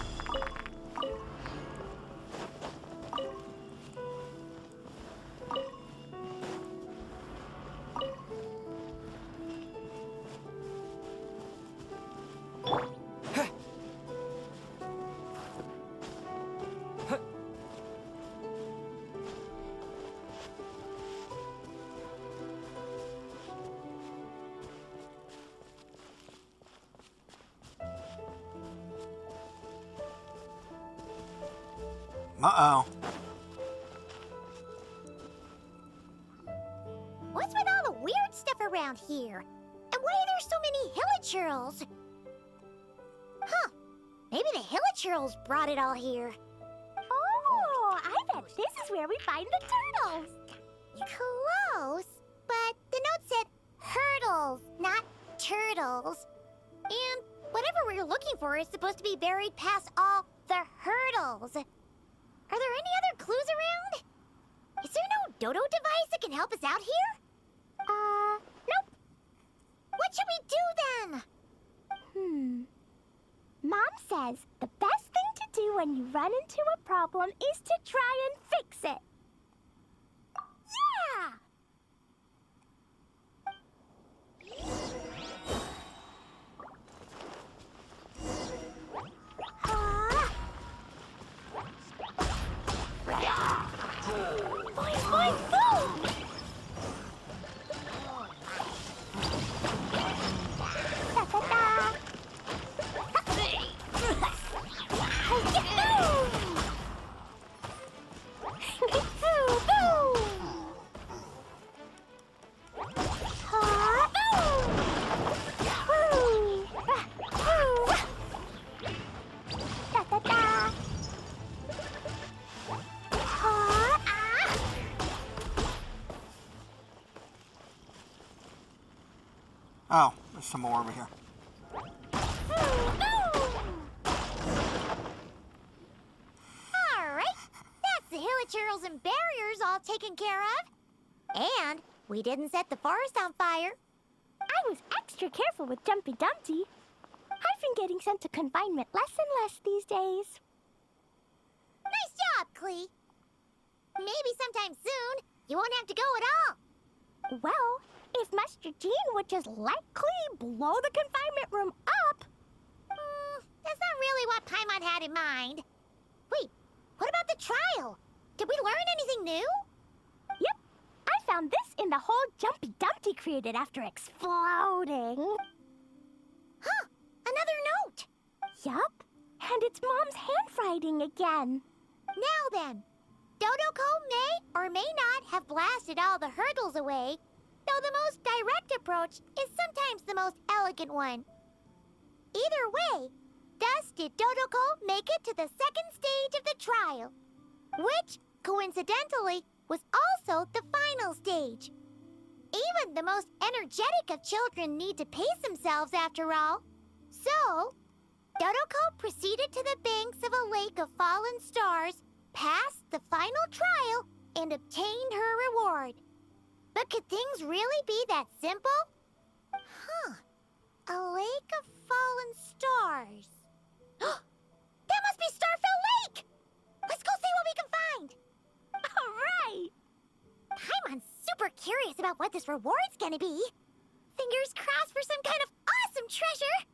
Uh-oh. What's with all the weird stuff around here? And why are there so many hilichurls? Huh. Maybe the hilichurls brought it all here. Oh, I bet this is where we find the turtles. Close, but the note said hurdles, not turtles. And whatever we're looking for is supposed to be buried past all the hurdles. Are there any other clues around? Is there no dodo device that can help us out here? Nope. What should we do then? Mom says the best thing to do when you run into a problem is to try and fix it. Yeah! Boing, boing, boom! Da-da-da! Oh, there's some more over here. Alright, that's the hilichurls and barriers all taken care of. And we didn't set the forest on fire. I was extra careful with Jumpy Dumpty. I've been getting sent to confinement less and less these days. Nice job, Klee. Maybe sometime soon you won't have to go at all. Well, if Master Jean would just let Klee blow the confinement room up. That's not really what Paimon had in mind. Wait, what about the trial? Did we learn anything new? Yep, I found this in the hole Jumpy Dumpty created after exploding. Huh, another note. Yup, and it's Mom's handwriting again. Now then, Dodoko may or may not have blasted all the hurdles away, though the most direct approach is sometimes the most elegant one. Either way, thus did Dodoko make it to the second stage of the trial, which, coincidentally, was also the final stage. Even the most energetic of children need to pace themselves after all. So, Dodoko proceeded to the banks of a lake of fallen stars, passed the final trial, and obtained her reward. But could things really be that simple? Huh. A lake of fallen stars. That must be Starfell Lake! Let's go see what we can find! All right! Paimon's super curious about what this reward's gonna be. Fingers crossed for some kind of awesome treasure!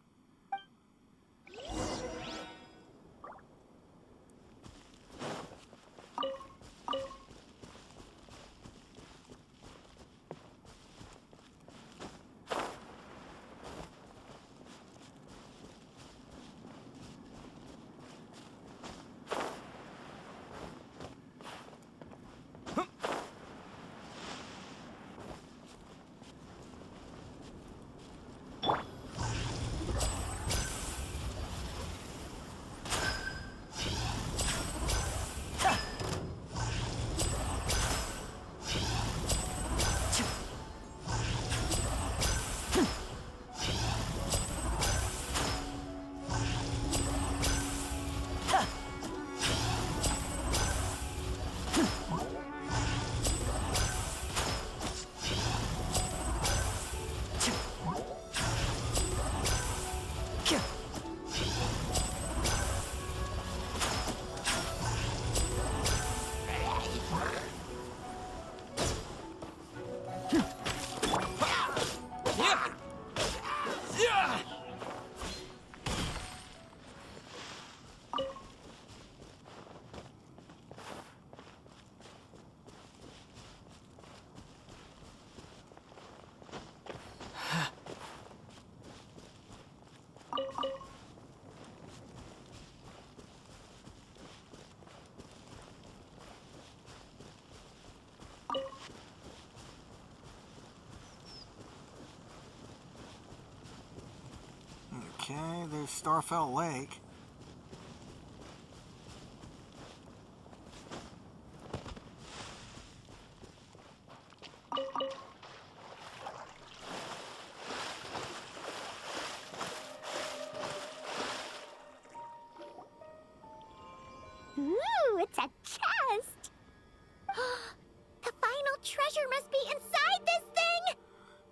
Okay, there's Starfell Lake.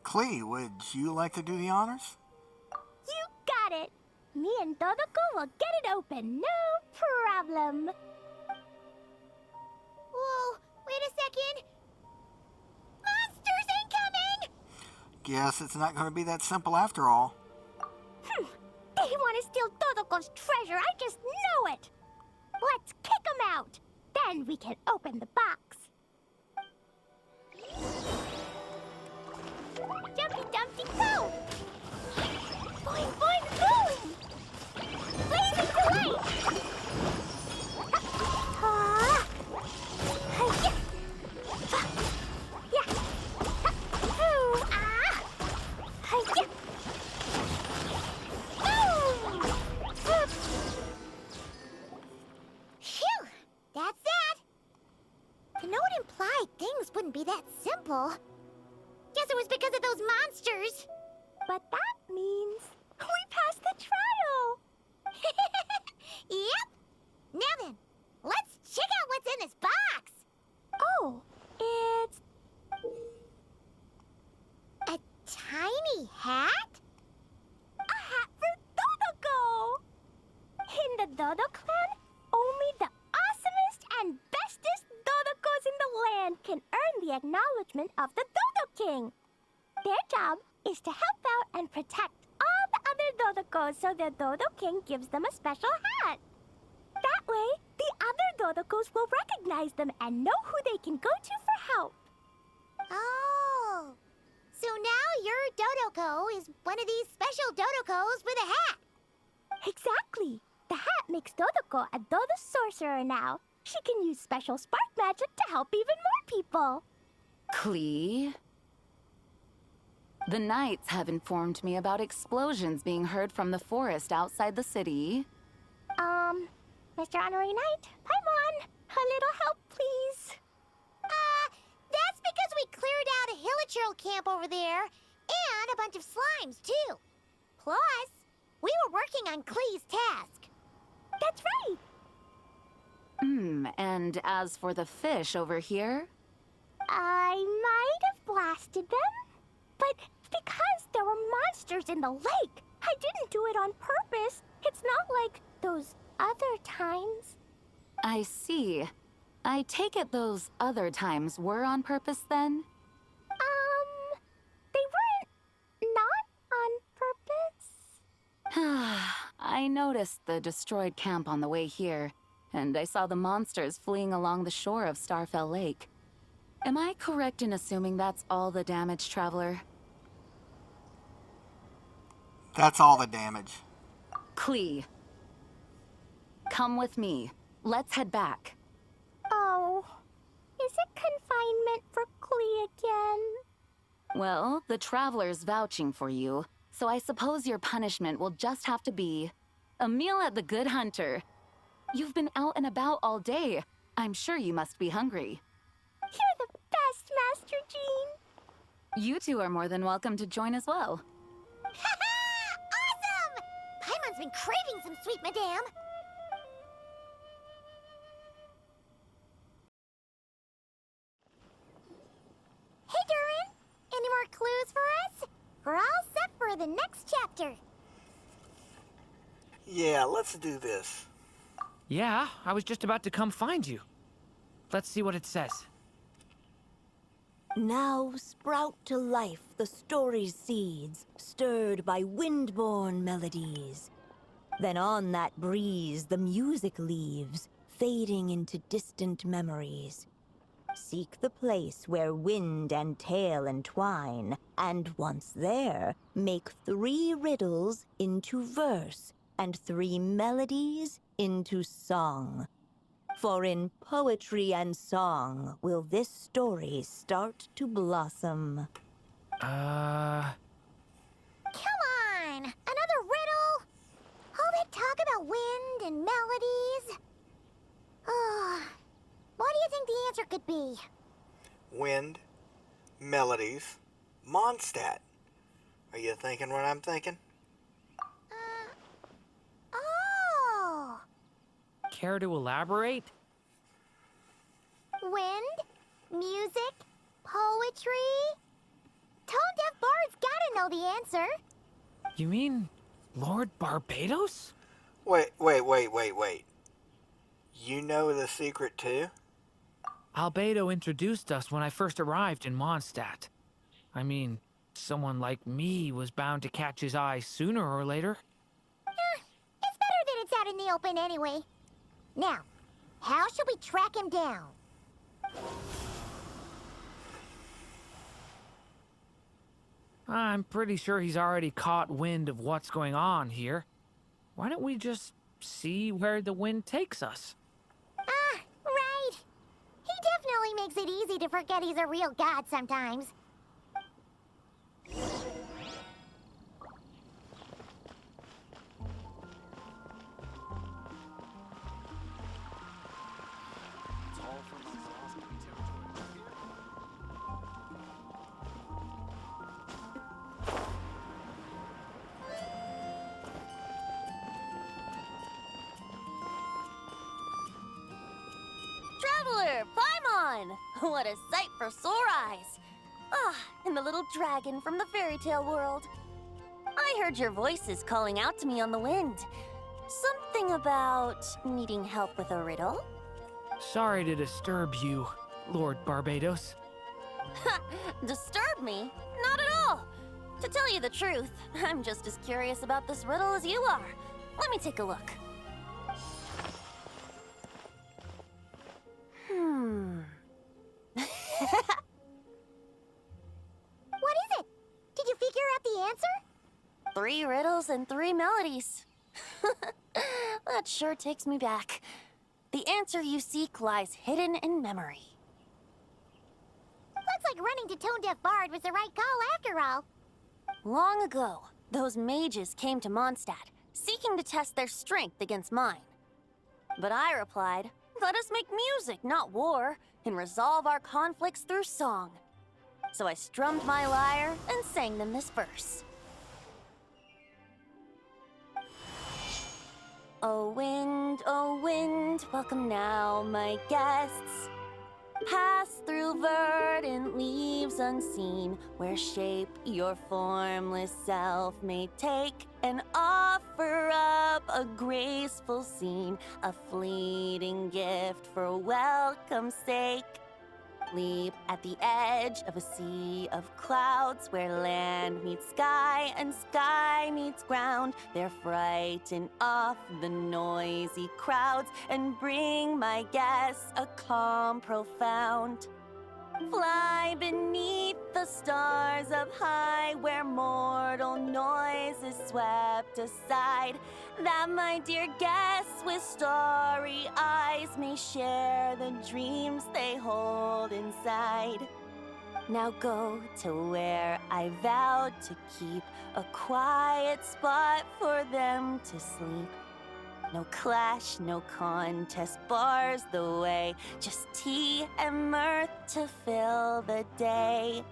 Klee, would you like to do the honors? You got it. Me and Dodoko will get it open, no problem. Whoa, wait a second. Monsters incoming! Guess it's not going to be that simple after all. They want to steal Dodoko's treasure, I just know it. Let's kick them out. Then we can open the box. Jumpy Dumpty go! Boing boing boom! Blazing delight! Ah! Hi-ya! Yeah! Ooh, ah! Hi-ya! Boom! Whoop! Phew, that's that. To know it implied things wouldn't be that simple. Guess it was because of those monsters. But that means we passed the trial! Yep. Now then, let's check out what's in this box. Oh, it's A tiny hat? a hat for Dodoko! In the Dodo clan, only the awesomest and bestest Dodokos in the land can earn the acknowledgement of the Dodo King. Their job is to help out and protect all the other Dodokos so the Dodo King gives them a special hat. That way, the other Dodokos will recognize them and know who they can go to for help. Oh. So now your Dodoko is one of these special Dodokos with a hat. Exactly. The hat makes Dodoko a Dodo sorcerer now. She can use special spark magic to help even more people. Klee? The knights have informed me about explosions being heard from the forest outside the city. Mr. Honorary Knight, Paimon, a little help, please. That's because we cleared out a hilichurl camp over there and a bunch of slimes, too. Plus, we were working on Klee's task. That's right. And as for the fish over here? I might have blasted them, but because there were monsters in the lake, I didn't do it on purpose. It's not like those other times. I see. I take it those other times were on purpose then? They weren't not on purpose. I noticed the destroyed camp on the way here, and I saw the monsters fleeing along the shore of Starfell Lake. Am I correct in assuming that's all the damage, Traveler? That's all the damage. Klee. Come with me. Let's head back. Oh, is it confinement for Klee again? Well, the Traveler's vouching for you, so I suppose your punishment will just have to be a meal at the Good Hunter. You've been out and about all day. I'm sure you must be hungry. You're the best, Master Jean. You two are more than welcome to join as well. Awesome! Paimon's been craving some sweet madame. Hey, Durin. Any more clues for us? We're all set for the next chapter. Yeah, let's do this. Yeah, I was just about to come find you. Let's see what it says. Now sprout to life the story's seeds, stirred by wind-born melodies. Then on that breeze the music leaves, fading into distant memories. Seek the place where wind and tale entwine, and once there, make 3 riddles into verse, and 3 melodies into song. For in poetry and song will this story start to blossom. Come on! Another riddle? All that talk about wind and melodies? What do you think the answer could be? Wind, melodies, Mondstadt. Are you thinking what I'm thinking? Oh! Care to elaborate? Wind, music, poetry. Tone-deaf bards gotta know the answer. You mean Lord Barbados? Wait. You know the secret too? Albedo introduced us when I first arrived in Mondstadt. I mean, someone like me was bound to catch his eye sooner or later. It's better that it's out in the open anyway. Now, how should we track him down? I'm pretty sure he's already caught wind of what's going on here. Why don't we just see where the wind takes us? Ah, right. He definitely makes it easy to forget he's a real god sometimes. Traveler, Paimon! What a sight for sore eyes! Ah, and the little dragon from the fairy tale world. I heard your voices calling out to me on the wind. Something about needing help with a riddle? Sorry to disturb you, Lord Barbados. Disturb me? Not at all! To tell you the truth, I'm just as curious about this riddle as you are. Let me take a look. What is it? Did you figure out the answer? 3 riddles and 3 melodies. That sure takes me back. The answer you seek lies hidden in memory. Looks like running to Tone-deaf Bard was the right call after all. Long ago, those mages came to Mondstadt, seeking to test their strength against mine. But I replied, let us make music, not war, and resolve our conflicts through song. So I strummed my lyre and sang them this verse. O wind, welcome now, my guests. Pass through verdant leaves unseen, where shape your formless self may take, and offer up a graceful scene, a fleeting gift for welcome's sake. Leap at the edge of a sea of clouds, where land meets sky and sky meets ground. There frighten off the noisy crowds and bring my guests a calm profound. Fly beneath the stars up high, where mortal noise is swept aside, that my dear guests with starry eyes may share the dreams they hold inside. Now go to where I vowed to keep a quiet spot for them to sleep. No clash, no contest bars the way, just tea and mirth to fill the day.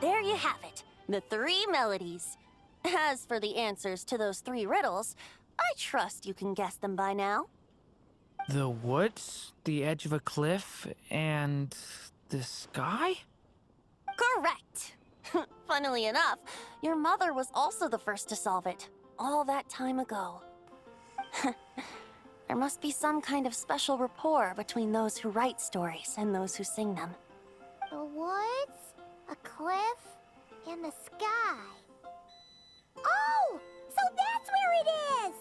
There you have it, the 3 melodies. As for the answers to those 3 riddles, I trust you can guess them by now. The woods, the edge of a cliff, and the sky? Correct! Funnily enough, your mother was also the first to solve it, all that time ago. There must be some kind of special rapport between those who write stories and those who sing them. The woods, a cliff, and the sky. Oh! So that's where it is!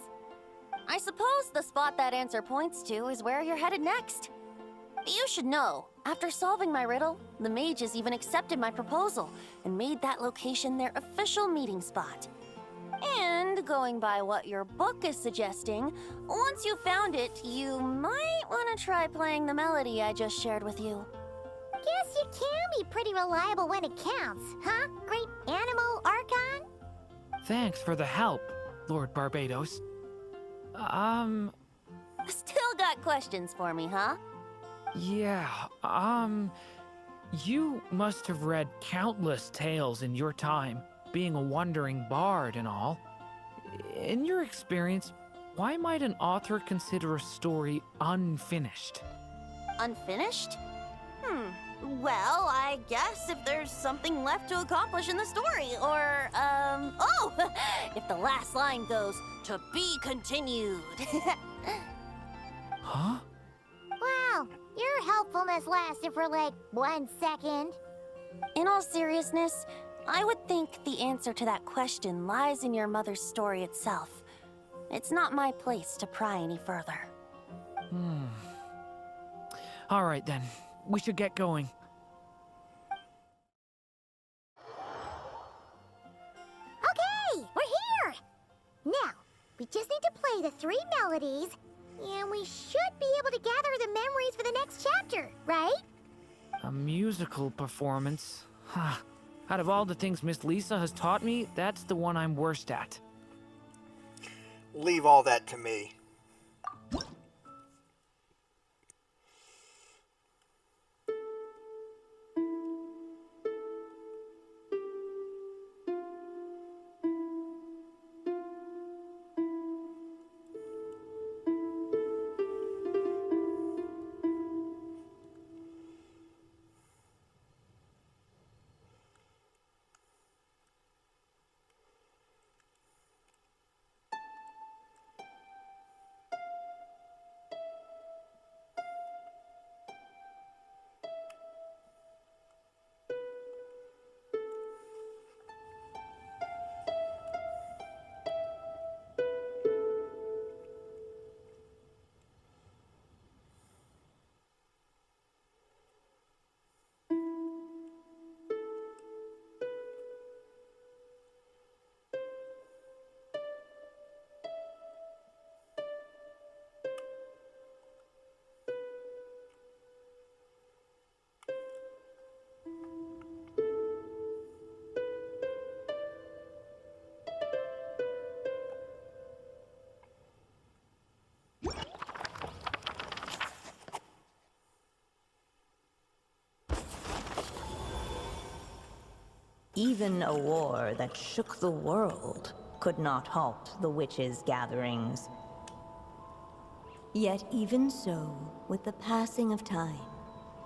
I suppose the spot that answer points to is where you're headed next. You should know, after solving my riddle, the mages even accepted my proposal and made that location their official meeting spot. And going by what your book is suggesting, once you found it, you might want to try playing the melody I just shared with you. Guess you can be pretty reliable when it counts, huh? Great animal Archon? Thanks for the help, Lord Barbados. Still got questions for me, huh? Yeah, you must have read countless tales in your time, being a wandering bard and all. In your experience, why might an author consider a story unfinished? Unfinished? Well, I guess if there's something left to accomplish in the story, or, oh! If the last line goes, "To be continued." Huh? Wow, your helpfulness lasted for like 1 second. In all seriousness, I would think the answer to that question lies in your mother's story itself. It's not my place to pry any further. All right then. We should get going. Okay, we're here! Now, we just need to play the 3 melodies, and we should be able to gather the memories for the next chapter, right? A musical performance? Huh. Out of all the things Miss Lisa has taught me, that's the one I'm worst at. Leave all that to me. Even a war that shook the world could not halt the witches' gatherings. Yet even so, with the passing of time,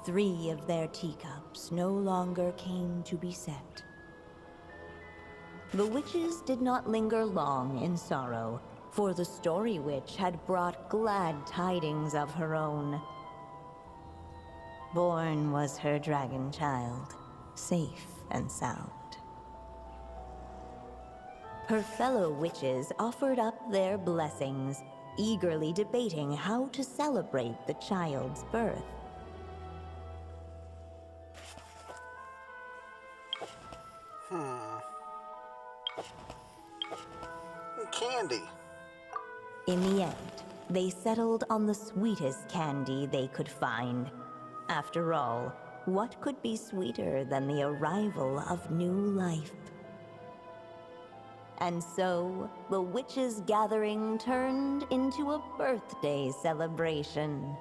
3 of their teacups no longer came to be set. The witches did not linger long in sorrow, for the Story Witch had brought glad tidings of her own. Born was her dragon child, safe and sound. Her fellow witches offered up their blessings, eagerly debating how to celebrate the child's birth. Candy. In the end, they settled on the sweetest candy they could find. After all, what could be sweeter than the arrival of new life? And so, the witches' gathering turned into a birthday celebration.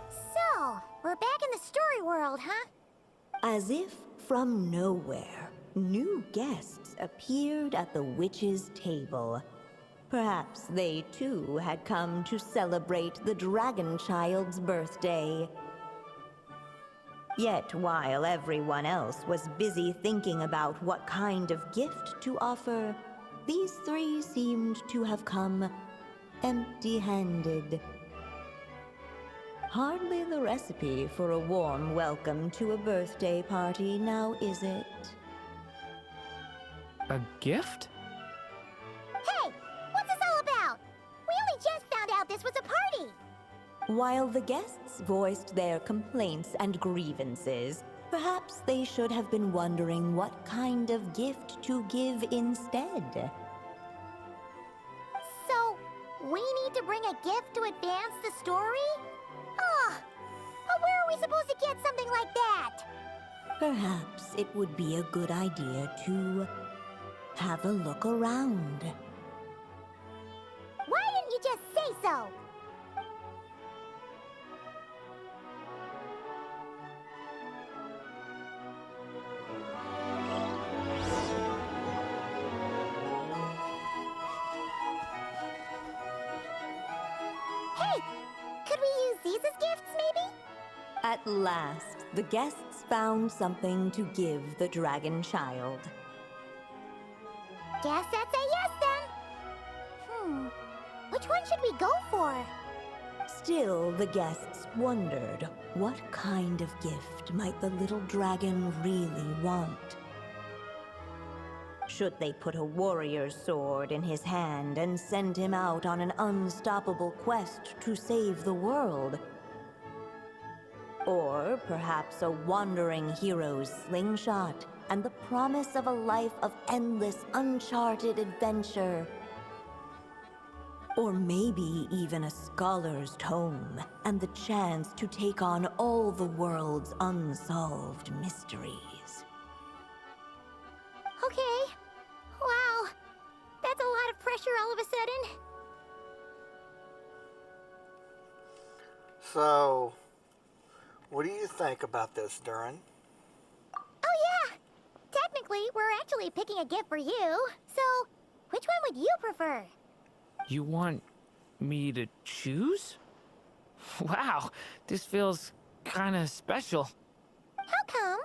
So, we're back in the story world, huh? As if from nowhere, new guests appeared at the witches' table. Perhaps they too had come to celebrate the dragon child's birthday. Yet while everyone else was busy thinking about what kind of gift to offer, these 3 seemed to have come empty-handed. Hardly the recipe for a warm welcome to a birthday party, now is it? A gift? Hey, what's this all about? We only just found out this was a party! While the guests voiced their complaints and grievances, perhaps they should have been wondering what kind of gift to give instead. So, we need to bring a gift to advance the story? But where are we supposed to get something like that? Perhaps it would be a good idea to have a look around. Why didn't you just say so? Hey, could we use these as gifts, maybe? At last, the guests found something to give the dragon child. Guess that's a yes then. Which one should we go for? Still, the guests wondered, what kind of gift might the little dragon really want? Should they put a warrior's sword in his hand and send him out on an unstoppable quest to save the world? Or perhaps a wandering hero's slingshot and the promise of a life of endless, uncharted adventure? Or maybe even a scholar's tome and the chance to take on all the world's unsolved mysteries. Okay. Wow. That's a lot of pressure all of a sudden. So, what do you think about this, Durin? Oh yeah. Technically, we're actually picking a gift for you. So, which one would you prefer? You want me to choose? Wow, this feels kinda special. How come?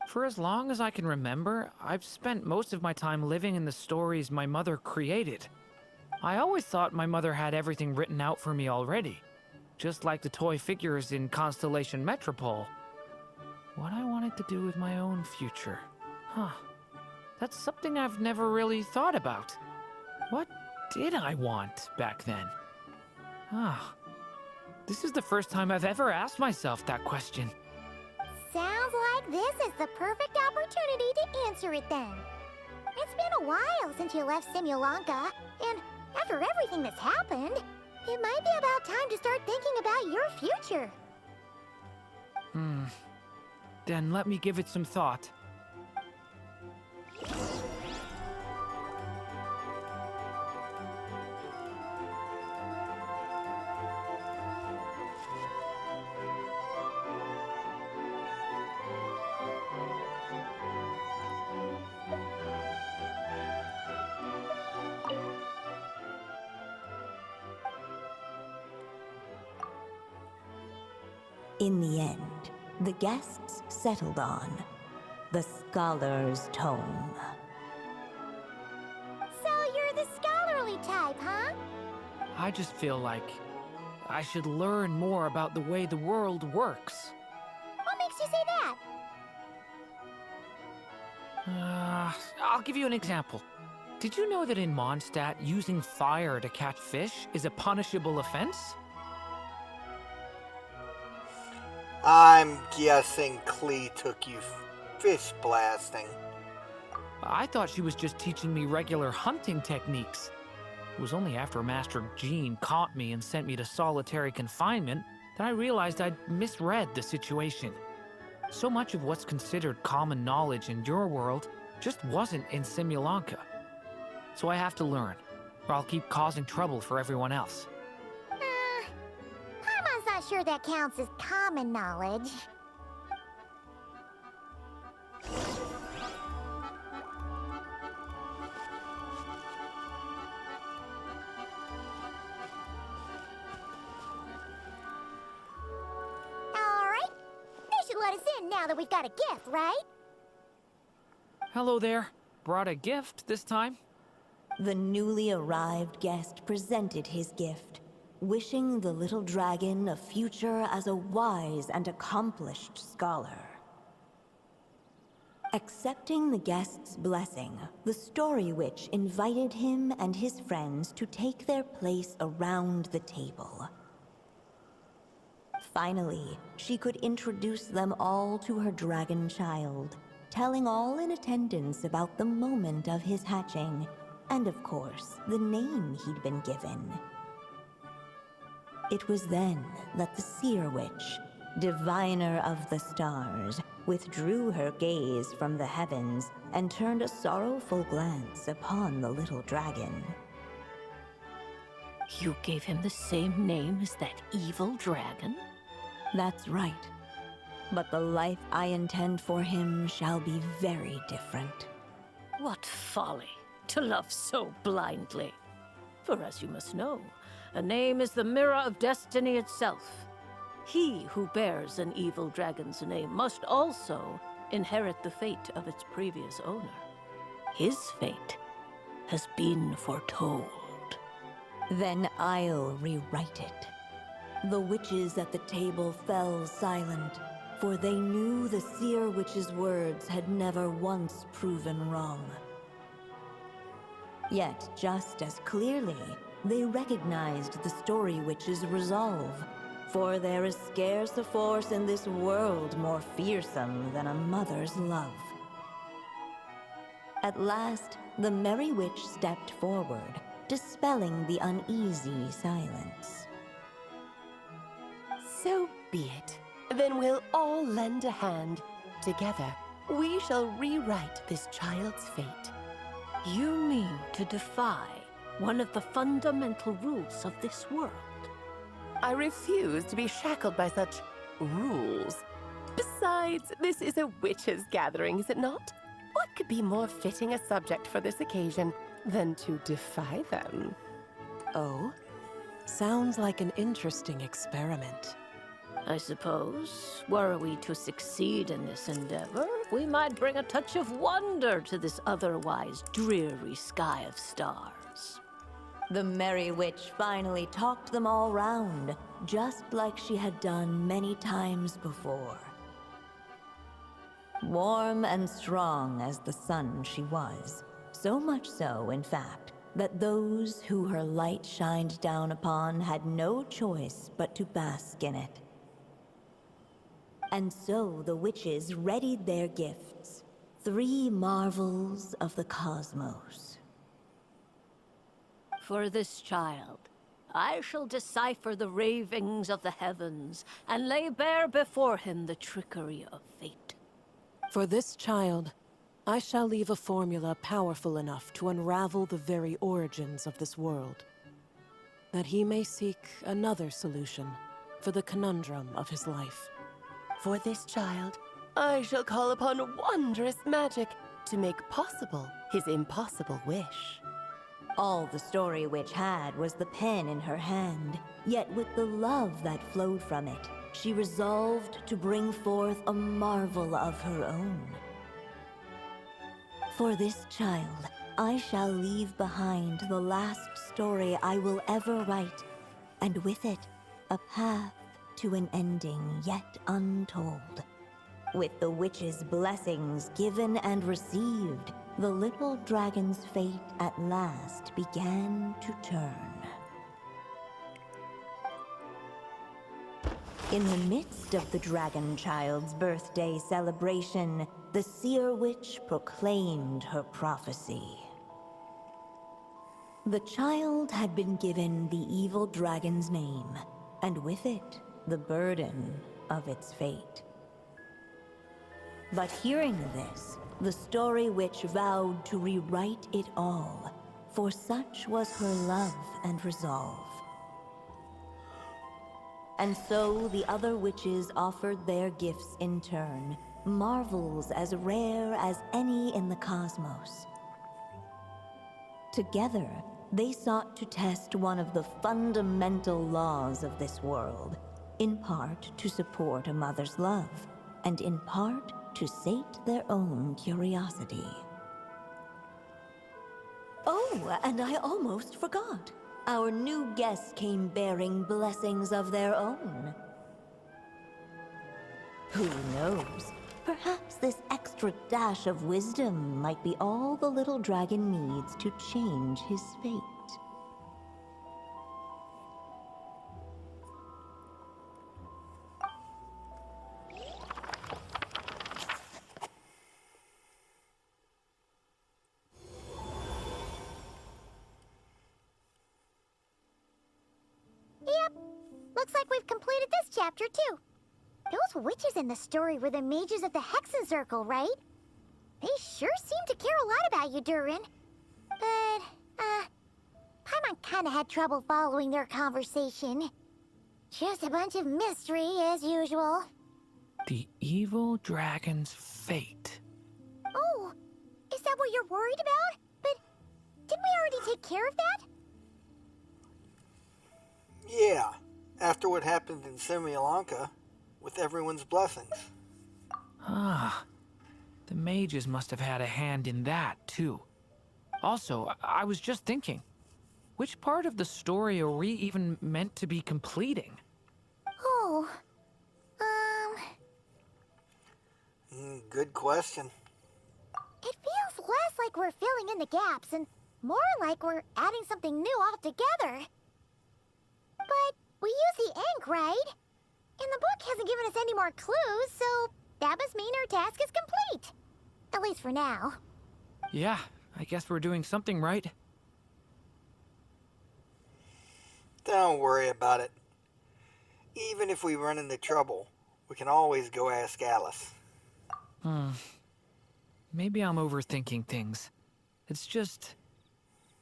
For as long as I can remember, I've spent most of my time living in the stories my mother created. I always thought my mother had everything written out for me already, just like the toy figures in Constellation Metropole. What I wanted to do with my own future. That's something I've never really thought about. What did I want back then? This is the first time I've ever asked myself that question. Sounds like this is the perfect opportunity to answer it then. It's been a while since you left Simulanka, and after everything that's happened, it might be about time to start thinking about your future. Then let me give it some thought. In the end, the guests settled on the scholar's tome. So you're the scholarly type, huh? I just feel like I should learn more about the way the world works. What makes you say that? I'll give you an example. Did you know that in Mondstadt, using fire to catch fish is a punishable offense? I'm guessing Klee took you fish blasting. I thought she was just teaching me regular hunting techniques. It was only after Master Jean caught me and sent me to solitary confinement that I realized I'd misread the situation. So much of what's considered common knowledge in your world just wasn't in Simulanka. So I have to learn, or I'll keep causing trouble for everyone else. Paimon's not sure that counts as common knowledge. Alright, they should let us in now that we've got a gift, right? Hello there. Brought a gift this time. The newly arrived guest presented his gift, wishing the little dragon a future as a wise and accomplished scholar. Accepting the guest's blessing, the Story Witch invited him and his friends to take their place around the table. Finally, she could introduce them all to her dragon child, telling all in attendance about the moment of his hatching, and of course, the name he'd been given. It was then that the Seer Witch, diviner of the stars, withdrew her gaze from the heavens and turned a sorrowful glance upon the little dragon. You gave him the same name as that evil dragon? That's right. But the life I intend for him shall be very different. What folly to love so blindly. For as you must know, A name is the mirror of destiny itself. He who bears an evil dragon's name must also inherit the fate of its previous owner. His fate has been foretold. Then I'll rewrite it. The witches at the table fell silent, for they knew the seer witch's words had never once proven wrong. Yet, just as clearly, they recognized the story witch's resolve, for there is scarce a force in this world more fearsome than a mother's love. At last, the Merry Witch stepped forward, dispelling the uneasy silence. So be it. Then we'll all lend a hand. Together, we shall rewrite this child's fate. You mean to defy one of the fundamental rules of this world? I refuse to be shackled by such rules. Besides, this is a witches' gathering, is it not? What could be more fitting a subject for this occasion than to defy them? Oh? Sounds like an interesting experiment. I suppose, were we to succeed in this endeavor, we might bring a touch of wonder to this otherwise dreary sky of stars. The Merry Witch finally talked them all round, just like she had done many times before. Warm and strong as the sun she was, so much so, in fact, that those who her light shined down upon had no choice but to bask in it. And so the witches readied their gifts, 3 marvels of the cosmos. For this child, I shall decipher the ravings of the heavens and lay bare before him the trickery of fate. For this child, I shall leave a formula powerful enough to unravel the very origins of this world, that he may seek another solution for the conundrum of his life. For this child, I shall call upon wondrous magic to make possible his impossible wish. All the story witch had was the pen in her hand, yet with the love that flowed from it, she resolved to bring forth a marvel of her own. For this child, I shall leave behind the last story I will ever write, and with it, a path to an ending yet untold. With the witch's blessings given and received, the little dragon's fate at last began to turn. In the midst of the dragon child's birthday celebration, the seer witch proclaimed her prophecy. The child had been given the evil dragon's name, and with it, the burden of its fate. But hearing this, the story witch vowed to rewrite it all, for such was her love and resolve. And so the other witches offered their gifts in turn, marvels as rare as any in the cosmos. Together, they sought to test one of the fundamental laws of this world, in part to support a mother's love, and in part to sate their own curiosity. Oh, and I almost forgot. Our new guests came bearing blessings of their own. Who knows? Perhaps this extra dash of wisdom might be all the little dragon needs to change his fate. Yep, looks like we've completed this chapter too. Those witches in the story were the mages of the Hexen Circle, right? They sure seem to care a lot about you, Durin. But, Paimon kinda had trouble following their conversation. Just a bunch of mystery, as usual. The evil dragon's fate. Oh, is that what you're worried about? But didn't we already take care of that? Yeah, after what happened in Semyalanka, with everyone's blessings. Ah, the mages must have had a hand in that, too. Also, I was just thinking, which part of the story are we even meant to be completing? Oh, Good question. it feels less like we're filling in the gaps and more like we're adding something new altogether. But we use the ink, right? And the book hasn't given us any more clues, so that must mean our task is complete. At least for now. Yeah, I guess we're doing something right. Don't worry about it. Even if we run into trouble, we can always go ask Alice. Maybe I'm overthinking things. It's just,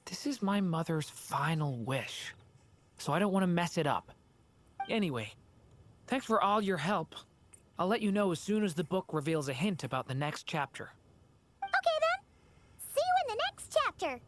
this is my mother's final wish, so I don't want to mess it up. Anyway, thanks for all your help. I'll let you know as soon as the book reveals a hint about the next chapter. Okay then. See you in the next chapter.